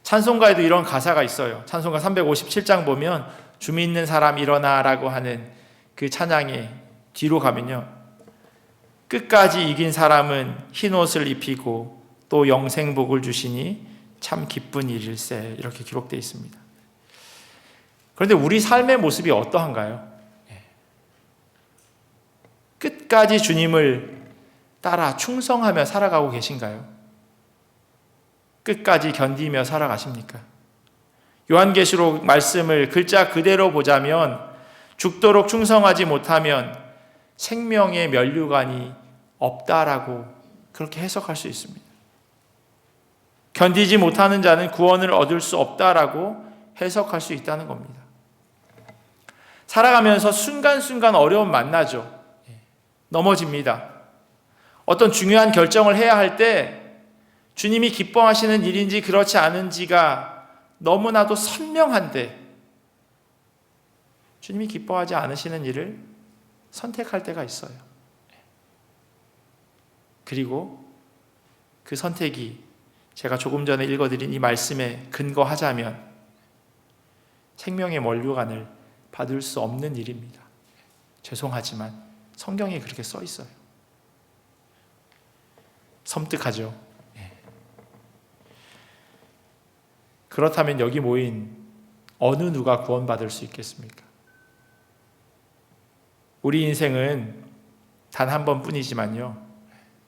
찬송가에도 이런 가사가 있어요. 찬송가 357장 보면 주 믿는 사람 일어나라고 하는 그 찬양의 뒤로 가면요, 끝까지 이긴 사람은 흰옷을 입히고 또 영생복을 주시니 참 기쁜 일일세, 이렇게 기록되어 있습니다. 그런데 우리 삶의 모습이 어떠한가요? 끝까지 주님을 따라 충성하며 살아가고 계신가요? 끝까지 견디며 살아가십니까? 요한계시록 말씀을 글자 그대로 보자면 죽도록 충성하지 못하면 생명의 면류관이 없다라고 그렇게 해석할 수 있습니다. 견디지 못하는 자는 구원을 얻을 수 없다라고 해석할 수 있다는 겁니다. 살아가면서 순간순간 어려움 만나죠. 넘어집니다. 어떤 중요한 결정을 해야 할 때 주님이 기뻐하시는 일인지 그렇지 않은지가 너무나도 선명한데 주님이 기뻐하지 않으시는 일을 선택할 때가 있어요. 그리고 그 선택이 제가 조금 전에 읽어드린 이 말씀에 근거하자면 생명의 면류관을 받을 수 없는 일입니다. 죄송하지만 성경에 그렇게 써 있어요. 섬뜩하죠. 그렇다면 여기 모인 어느 누가 구원받을 수 있겠습니까? 우리 인생은 단 한 번뿐이지만요,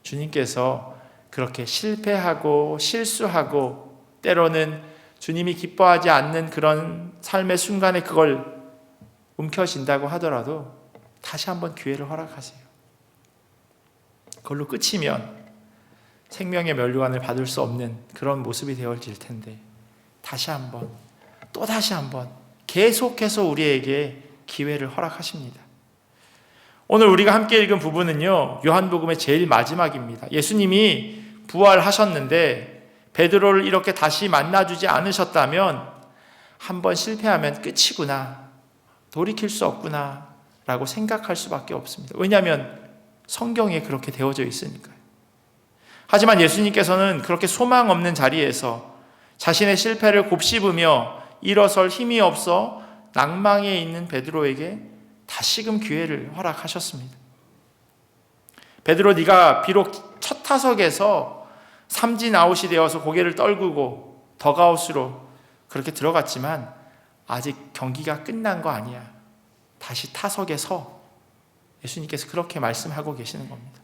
주님께서 그렇게 실패하고 실수하고 때로는 주님이 기뻐하지 않는 그런 삶의 순간에 그걸 움켜쥔다고 하더라도 다시 한번 기회를 허락하세요. 그걸로 끝이면 생명의 면류관을 받을 수 없는 그런 모습이 되어질 텐데 다시 한번 또 다시 한번 계속해서 우리에게 기회를 허락하십니다. 오늘 우리가 함께 읽은 부분은요, 요한복음의 제일 마지막입니다. 예수님이 부활하셨는데 베드로를 이렇게 다시 만나주지 않으셨다면 한번 실패하면 끝이구나, 돌이킬 수 없구나 라고 생각할 수밖에 없습니다. 왜냐하면 성경에 그렇게 되어져 있으니까요. 하지만 예수님께서는 그렇게 소망 없는 자리에서 자신의 실패를 곱씹으며 일어설 힘이 없어 낭망에 있는 베드로에게 다시금 기회를 허락하셨습니다. 베드로, 네가 비록 첫 타석에서 삼진 아웃이 되어서 고개를 떨구고 덕아웃으로 그렇게 들어갔지만 아직 경기가 끝난 거 아니야. 다시 타석에 서. 예수님께서 그렇게 말씀하고 계시는 겁니다.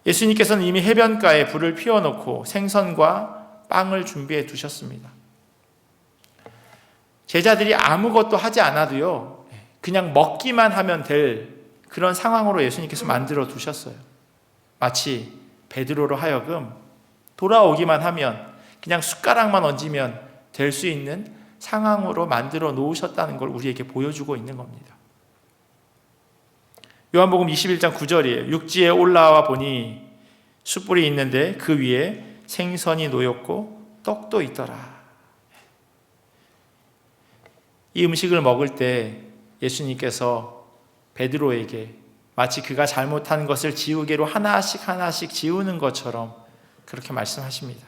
예수님께서는 이미 해변가에 불을 피워놓고 생선과 빵을 준비해 두셨습니다. 제자들이 아무것도 하지 않아도요, 그냥 먹기만 하면 될 그런 상황으로 예수님께서 만들어 두셨어요. 마치 베드로로 하여금 돌아오기만 하면, 그냥 숟가락만 얹으면 될 수 있는 상황으로 만들어 놓으셨다는 걸 우리에게 보여주고 있는 겁니다. 요한복음 21장 9절이에요. 육지에 올라와 보니 숯불이 있는데 그 위에 생선이 놓였고 떡도 있더라. 이 음식을 먹을 때 예수님께서 베드로에게 마치 그가 잘못한 것을 지우개로 하나씩 하나씩 지우는 것처럼 그렇게 말씀하십니다.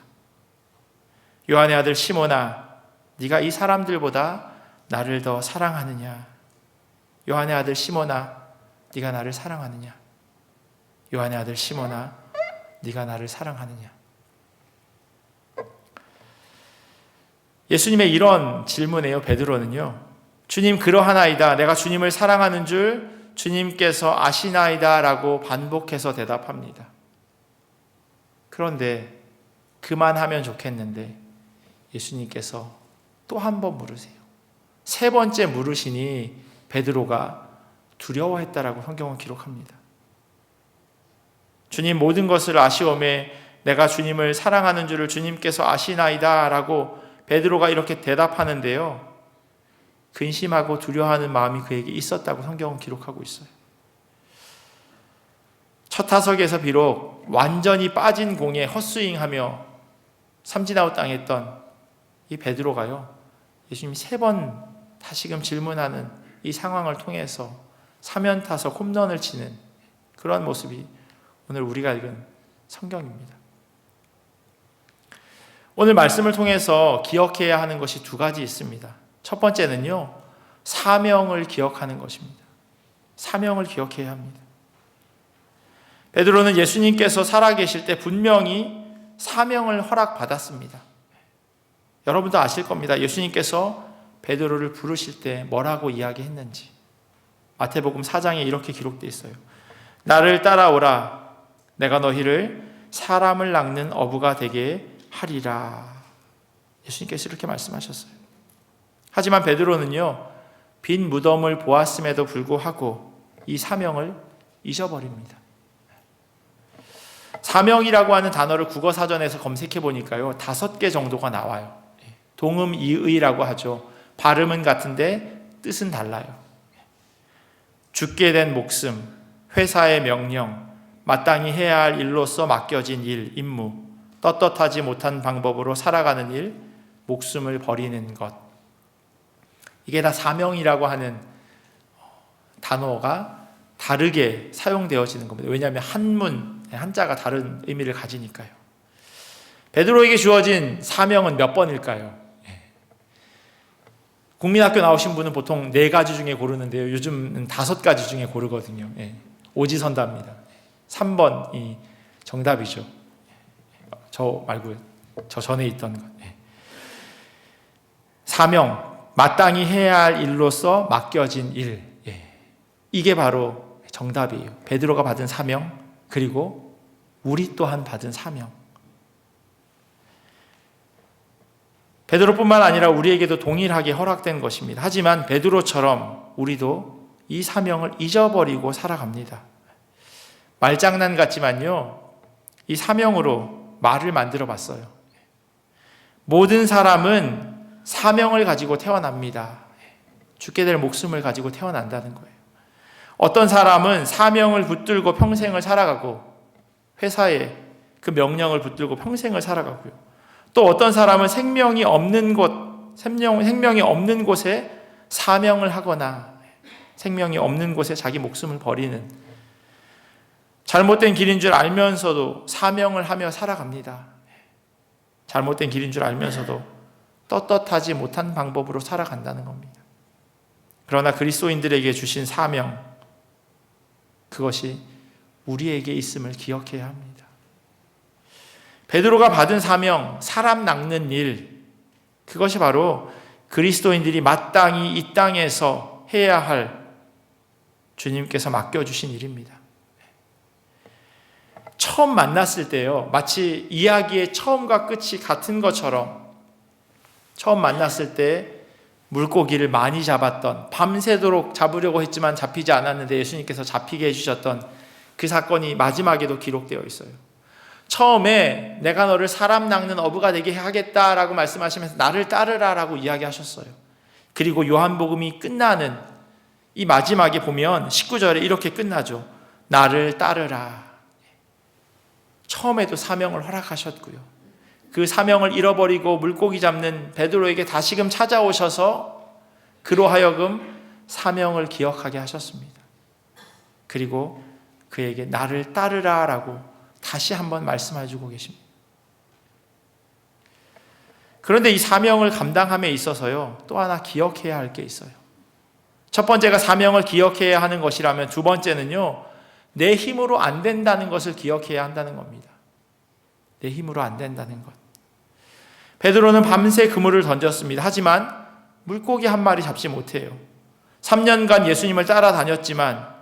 요한의 아들 시몬아, 네가 이 사람들보다 나를 더 사랑하느냐? 요한의 아들 시몬아, 네가 나를 사랑하느냐? 요한의 아들 시몬아, 네가 나를 사랑하느냐? 예수님의 이런 질문에요, 베드로는요, 주님 그러하나이다, 내가 주님을 사랑하는 줄 주님께서 아시나이다 라고 반복해서 대답합니다. 그런데 그만하면 좋겠는데 예수님께서 또 한 번 물으세요. 세 번째 물으시니 베드로가 두려워했다라고 성경은 기록합니다. 주님 모든 것을 아시오매 내가 주님을 사랑하는 줄을 주님께서 아시나이다 라고 베드로가 이렇게 대답하는데요, 근심하고 두려워하는 마음이 그에게 있었다고 성경은 기록하고 있어요. 첫 타석에서 비록 완전히 빠진 공에 헛스윙하며 삼진아웃 당했던 이 베드로가요, 예수님이 세 번 다시금 질문하는 이 상황을 통해서 사면타석 홈런을 치는 그런 모습이 오늘 우리가 읽은 성경입니다. 오늘 말씀을 통해서 기억해야 하는 것이 두 가지 있습니다. 첫 번째는요, 사명을 기억하는 것입니다. 사명을 기억해야 합니다. 베드로는 예수님께서 살아계실 때 분명히 사명을 허락받았습니다. 여러분도 아실 겁니다. 예수님께서 베드로를 부르실 때 뭐라고 이야기했는지. 마태복음 4장에 이렇게 기록되어 있어요. 나를 따라오라. 내가 너희를 사람을 낚는 어부가 되게 하리라. 예수님께서 이렇게 말씀하셨어요. 하지만 베드로는요, 빈 무덤을 보았음에도 불구하고 이 사명을 잊어버립니다. 사명이라고 하는 단어를 국어사전에서 검색해 보니까요, 5개 정도가 나와요. 동음이의라고 하죠. 발음은 같은데 뜻은 달라요. 죽게 된 목숨, 회사의 명령, 마땅히 해야 할 일로서 맡겨진 일, 임무, 떳떳하지 못한 방법으로 살아가는 일, 목숨을 버리는 것. 이게 다 사명이라고 하는 단어가 다르게 사용되어지는 겁니다. 왜냐하면 한자가 다른 의미를 가지니까요. 베드로에게 주어진 사명은 몇 번일까요? 국민학교 나오신 분은 보통 4가지 중에 고르는데요, 요즘은 5가지 중에 고르거든요. 오지선답니다. 3번이 정답이죠. 저 말고요, 저 전에 있던 것. 사명, 마땅히 해야 할 일로서 맡겨진 일. 이게 바로 정답이에요. 베드로가 받은 사명, 그리고 우리 또한 받은 사명. 베드로뿐만 아니라 우리에게도 동일하게 허락된 것입니다. 하지만 베드로처럼 우리도 이 사명을 잊어버리고 살아갑니다. 말장난 같지만요, 이 사명으로 말을 만들어 봤어요. 모든 사람은 사명을 가지고 태어납니다. 죽게 될 목숨을 가지고 태어난다는 거예요. 어떤 사람은 사명을 붙들고 평생을 살아가고 회사에 그 명령을 붙들고 평생을 살아가고요. 또 어떤 사람은 생명이 없는 곳에 사명을 하거나 생명이 없는 곳에 자기 목숨을 버리는, 잘못된 길인 줄 알면서도 사명을 하며 살아갑니다. 잘못된 길인 줄 알면서도 떳떳하지 못한 방법으로 살아간다는 겁니다. 그러나 그리스도인들에게 주신 사명, 그것이 우리에게 있음을 기억해야 합니다. 베드로가 받은 사명, 사람 낚는 일, 그것이 바로 그리스도인들이 마땅히 이 땅에서 해야 할 주님께서 맡겨주신 일입니다. 처음 만났을 때요, 마치 이야기의 처음과 끝이 같은 것처럼 처음 만났을 때 물고기를 많이 잡았던, 밤새도록 잡으려고 했지만 잡히지 않았는데 예수님께서 잡히게 해주셨던 그 사건이 마지막에도 기록되어 있어요. 처음에 내가 너를 사람 낚는 어부가 되게 하겠다라고 말씀하시면서 나를 따르라라고 이야기하셨어요. 그리고 요한복음이 끝나는 이 마지막에 보면 19절에 이렇게 끝나죠. 나를 따르라. 처음에도 사명을 허락하셨고요. 그 사명을 잃어버리고 물고기 잡는 베드로에게 다시금 찾아오셔서 그로 하여금 사명을 기억하게 하셨습니다. 그리고 그에게 나를 따르라라고 다시 한번 말씀해주고 계십니다. 그런데 이 사명을 감당함에 있어서요, 또 하나 기억해야 할 게 있어요. 첫 번째가 사명을 기억해야 하는 것이라면, 두 번째는요, 내 힘으로 안 된다는 것을 기억해야 한다는 겁니다. 내 힘으로 안 된다는 것. 베드로는 밤새 그물을 던졌습니다. 하지만 물고기 한 마리 잡지 못해요. 3년간 예수님을 따라다녔지만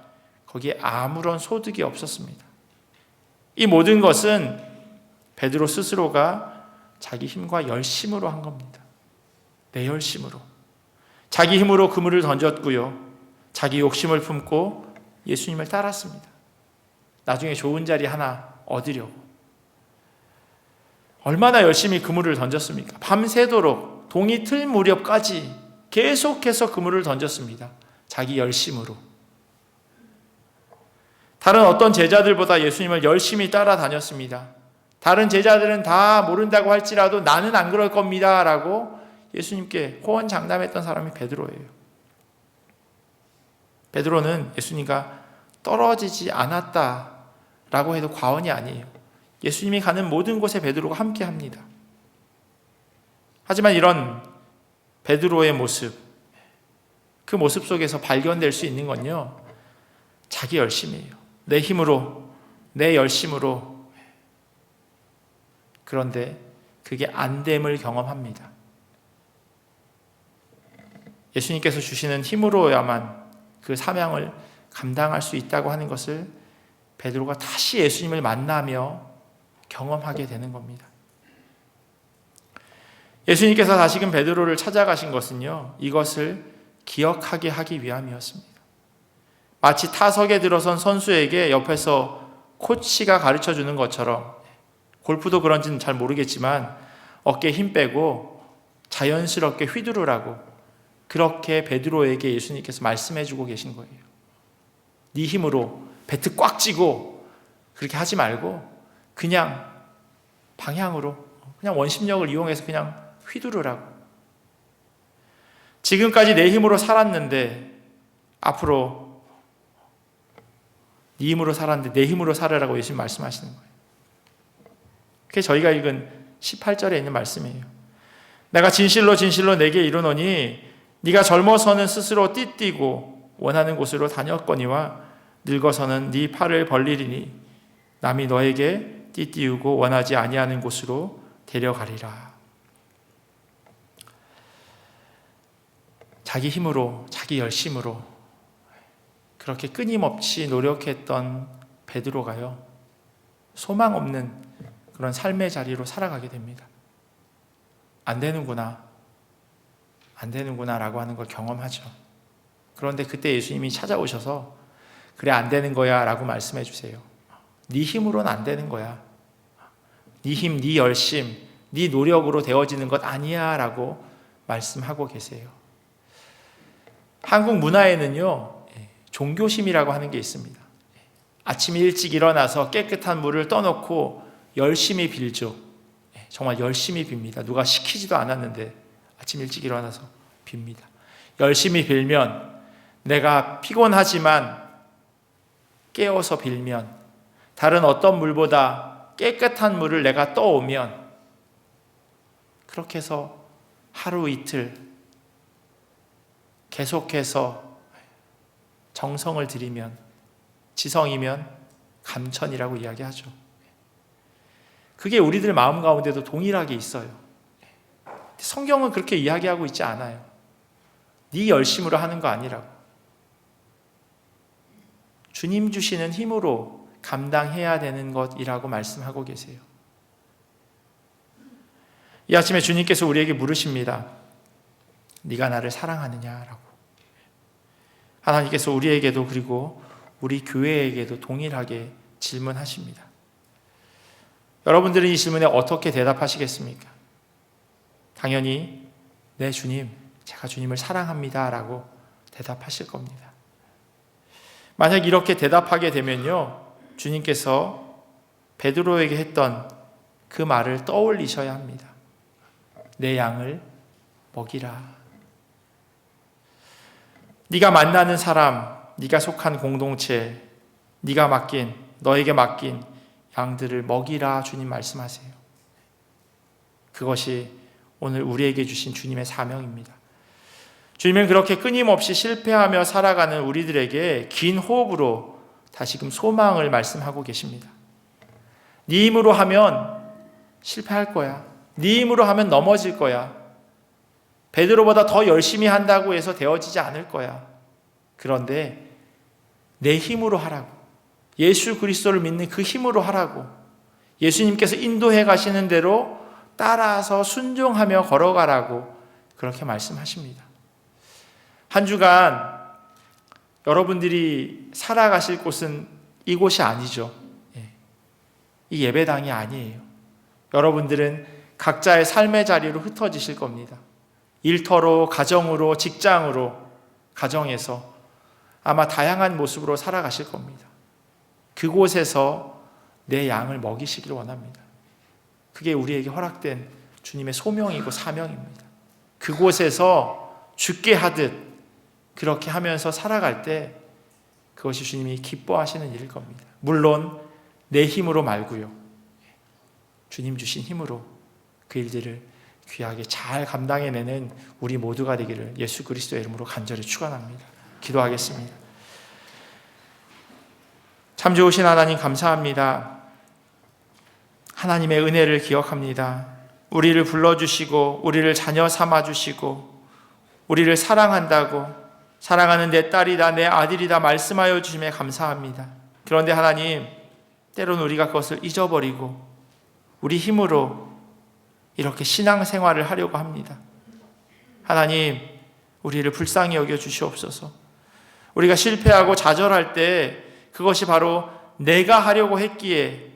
거기에 아무런 소득이 없었습니다. 이 모든 것은 베드로 스스로가 자기 힘과 열심으로 한 겁니다. 내 열심으로. 자기 힘으로 그물을 던졌고요. 자기 욕심을 품고 예수님을 따랐습니다. 나중에 좋은 자리 하나 얻으려고. 얼마나 열심히 그물을 던졌습니까? 밤새도록 동이 틀 무렵까지 계속해서 그물을 던졌습니다. 자기 열심으로. 다른 어떤 제자들보다 예수님을 열심히 따라다녔습니다. 다른 제자들은 다 모른다고 할지라도 나는 안 그럴 겁니다 라고 예수님께 호언장담했던 사람이 베드로예요. 베드로는 예수님과 떨어지지 않았다라고 해도 과언이 아니에요. 예수님이 가는 모든 곳에 베드로가 함께합니다. 하지만 이런 베드로의 모습, 그 모습 속에서 발견될 수 있는 건요, 자기 열심이에요. 내 힘으로, 내 열심으로. 그런데 그게 안 됨을 경험합니다. 예수님께서 주시는 힘으로야만 그 사명을 감당할 수 있다고 하는 것을 베드로가 다시 예수님을 만나며 경험하게 되는 겁니다. 예수님께서 다시금 베드로를 찾아가신 것은요, 이것을 기억하게 하기 위함이었습니다. 마치 타석에 들어선 선수에게 옆에서 코치가 가르쳐 주는 것처럼, 골프도 그런지는 잘 모르겠지만 어깨에 힘 빼고 자연스럽게 휘두르라고, 그렇게 베드로에게 예수님께서 말씀해 주고 계신 거예요. 네 힘으로 배트 꽉 쥐고 그렇게 하지 말고 그냥 방향으로, 그냥 원심력을 이용해서 그냥 휘두르라고. 지금까지 내 힘으로 살았는데 앞으로 네 힘으로 살았는데 내 힘으로 살으라고 예수님 말씀하시는 거예요. 그게 저희가 읽은 18절에 있는 말씀이에요. 내가 진실로 진실로 내게 이르노니 네가 젊어서는 스스로 띠띠고 원하는 곳으로 다녔거니와 늙어서는 네 팔을 벌리리니 남이 너에게 띠띠우고 원하지 아니하는 곳으로 데려가리라. 자기 힘으로, 자기 열심으로 그렇게 끊임없이 노력했던 베드로가요, 소망 없는 그런 삶의 자리로 살아가게 됩니다. 안 되는구나, 안 되는구나라고 하는 걸 경험하죠. 그런데 그때 예수님이 찾아오셔서 그래, 안 되는 거야 라고 말씀해 주세요. 네 힘으로는 안 되는 거야. 네 힘, 네 열심, 네 노력으로 되어지는 것 아니야 라고 말씀하고 계세요. 한국 문화에는요, 종교심이라고 하는 게 있습니다. 아침 일찍 일어나서 깨끗한 물을 떠놓고 열심히 빌죠. 정말 열심히 빕니다. 누가 시키지도 않았는데 아침 일찍 일어나서 빕니다. 열심히 빌면, 내가 피곤하지만 깨어서 빌면, 다른 어떤 물보다 깨끗한 물을 내가 떠오면, 그렇게 해서 하루 이틀 계속해서 정성을 들이면, 지성이면 감천이라고 이야기하죠. 그게 우리들 마음 가운데도 동일하게 있어요. 성경은 그렇게 이야기하고 있지 않아요. 네 열심으로 하는 거 아니라고. 주님 주시는 힘으로 감당해야 되는 것이라고 말씀하고 계세요. 이 아침에 주님께서 우리에게 물으십니다. 네가 나를 사랑하느냐라고. 하나님께서 우리에게도, 그리고 우리 교회에게도 동일하게 질문하십니다. 여러분들은 이 질문에 어떻게 대답하시겠습니까? 당연히 네 주님, 제가 주님을 사랑합니다 라고 대답하실 겁니다. 만약 이렇게 대답하게 되면요, 주님께서 베드로에게 했던 그 말을 떠올리셔야 합니다. 내 양을 먹이라. 네가 만나는 사람, 네가 속한 공동체, 너에게 맡긴 양들을 먹이라 주님 말씀하세요. 그것이 오늘 우리에게 주신 주님의 사명입니다. 주님은 그렇게 끊임없이 실패하며 살아가는 우리들에게 긴 호흡으로 다시금 소망을 말씀하고 계십니다. 네 힘으로 하면 실패할 거야. 네 힘으로 하면 넘어질 거야. 베드로보다 더 열심히 한다고 해서 되어지지 않을 거야. 그런데 내 힘으로 하라고. 예수 그리스도를 믿는 그 힘으로 하라고. 예수님께서 인도해 가시는 대로 따라서 순종하며 걸어가라고 그렇게 말씀하십니다. 한 주간 여러분들이 살아가실 곳은 이곳이 아니죠. 이 예배당이 아니에요. 여러분들은 각자의 삶의 자리로 흩어지실 겁니다. 일터로, 가정으로, 직장으로, 가정에서 아마 다양한 모습으로 살아가실 겁니다. 그곳에서 내 양을 먹이시기를 원합니다. 그게 우리에게 허락된 주님의 소명이고 사명입니다. 그곳에서 죽게 하듯 그렇게 하면서 살아갈 때 그것이 주님이 기뻐하시는 일일 겁니다. 물론 내 힘으로 말고요. 주님 주신 힘으로 그 일들을 귀하게 잘 감당해내는 우리 모두가 되기를 예수 그리스도의 이름으로 간절히 축원합니다. 기도하겠습니다. 참 좋으신 하나님 감사합니다. 하나님의 은혜를 기억합니다. 우리를 불러주시고 우리를 자녀 삼아주시고 우리를 사랑한다고, 사랑하는 내 딸이다, 내 아들이다 말씀하여 주심에 감사합니다. 그런데 하나님, 때로는 우리가 그것을 잊어버리고 우리 힘으로 이렇게 신앙생활을 하려고 합니다. 하나님, 우리를 불쌍히 여겨 주시옵소서. 우리가 실패하고 좌절할 때 그것이 바로 내가 하려고 했기에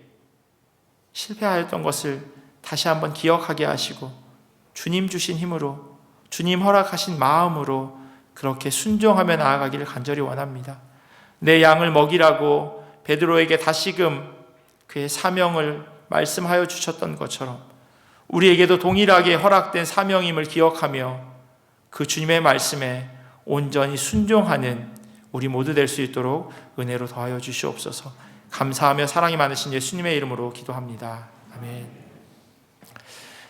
실패하였던 것을 다시 한번 기억하게 하시고 주님 주신 힘으로, 주님 허락하신 마음으로 그렇게 순종하며 나아가기를 간절히 원합니다. 내 양을 먹이라고 베드로에게 다시금 그의 사명을 말씀하여 주셨던 것처럼 우리에게도 동일하게 허락된 사명임을 기억하며 그 주님의 말씀에 온전히 순종하는 우리 모두 될 수 있도록 은혜로 더하여 주시옵소서. 감사하며 사랑이 많으신 예수님의 이름으로 기도합니다. 아멘.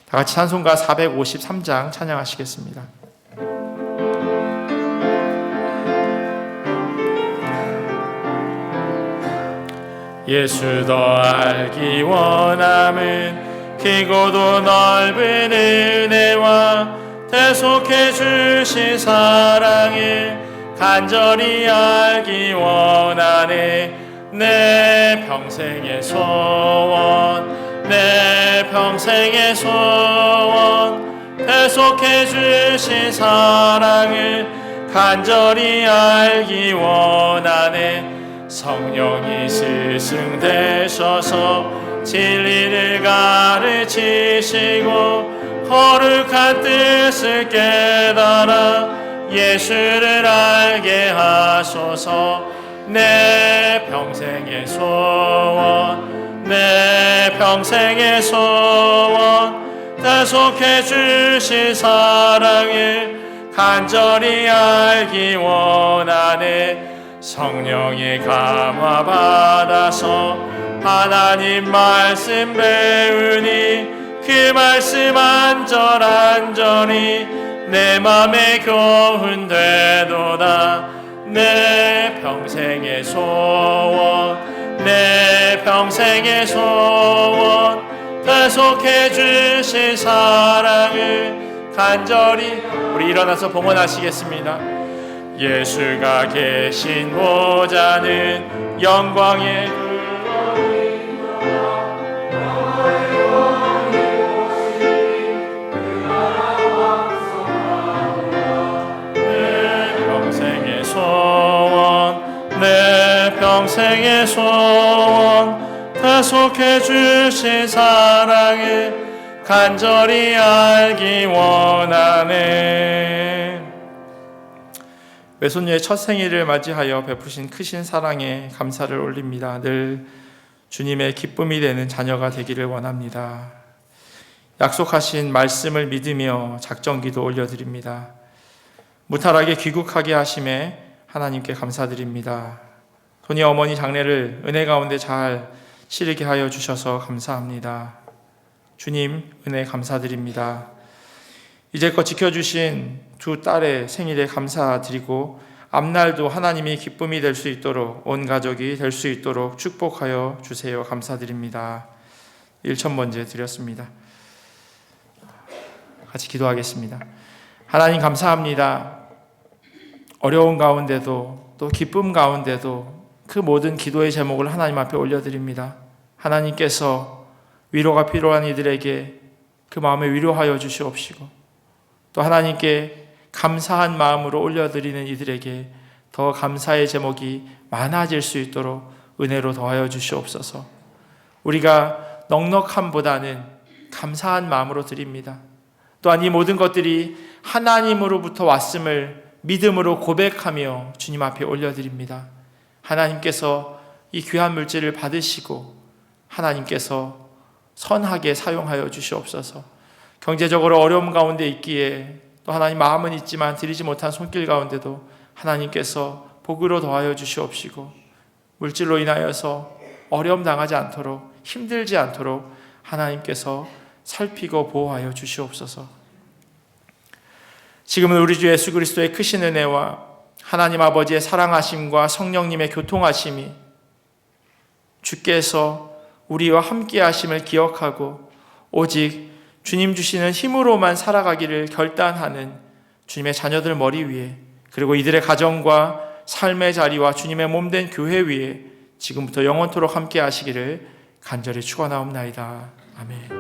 다 같이 찬송가 453장 찬양하시겠습니다. 예수 더 알기 원함은 크고도 넓은 은혜와 대속해 주신 사랑을 간절히 알기 원하네. 내 평생의 소원, 내 평생의 소원, 대속해 주신 사랑을 간절히 알기 원하네. 성령이 스승되셔서 진리를 가르치시고 거룩한 뜻을 깨달아 예수를 알게 하소서. 내 평생의 소원, 내 평생의 소원, 대속해 주실 사랑을 간절히 알기 원하네. 성령의 감화 받아서 하나님 말씀 배우니 그 말씀 안전히 내 맘에 교훈되도다. 내 평생의 소원, 내 평생의 소원, 대속해 주실 사랑을 간절히. 우리 일어나서 봉헌하시겠습니다. 예수가 계신 보좌는 영광의 내 평생의 소원, 대속해 주신 사랑을 간절히 알기 원하네. 외손녀의 첫 생일을 맞이하여 베푸신 크신 사랑에 감사를 올립니다. 늘 주님의 기쁨이 되는 자녀가 되기를 원합니다. 약속하신 말씀을 믿으며 작정기도 올려드립니다. 무탈하게 귀국하게 하심에 하나님께 감사드립니다. 손이 어머니 장례를 은혜 가운데 잘 치르게 하여 주셔서 감사합니다. 주님 은혜 감사드립니다. 이제껏 지켜주신 두 딸의 생일에 감사드리고 앞날도 하나님이 기쁨이 될 수 있도록 온 가족이 될 수 있도록 축복하여 주세요. 감사드립니다. 1,000번째 드렸습니다. 같이 기도하겠습니다. 하나님 감사합니다. 어려운 가운데도 또 기쁨 가운데도 그 모든 기도의 제목을 하나님 앞에 올려드립니다. 하나님께서 위로가 필요한 이들에게 그 마음에 위로하여 주시옵시고 또 하나님께 감사한 마음으로 올려드리는 이들에게 더 감사의 제목이 많아질 수 있도록 은혜로 더하여 주시옵소서. 우리가 넉넉함보다는 감사한 마음으로 드립니다. 또한 이 모든 것들이 하나님으로부터 왔음을 믿음으로 고백하며 주님 앞에 올려드립니다. 하나님께서 이 귀한 물질을 받으시고 하나님께서 선하게 사용하여 주시옵소서. 경제적으로 어려움 가운데 있기에 또 하나님 마음은 있지만 드리지 못한 손길 가운데도 하나님께서 복으로 더하여 주시옵시고 물질로 인하여서 어려움 당하지 않도록 힘들지 않도록 하나님께서 살피고 보호하여 주시옵소서. 지금은 우리 주 예수 그리스도의 크신 은혜와 하나님 아버지의 사랑하심과 성령님의 교통하심이 주께서 우리와 함께 하심을 기억하고 오직 주님 주시는 힘으로만 살아가기를 결단하는 주님의 자녀들 머리 위에 그리고 이들의 가정과 삶의 자리와 주님의 몸된 교회 위에 지금부터 영원토록 함께 하시기를 간절히 축원하옵나이다. 아멘.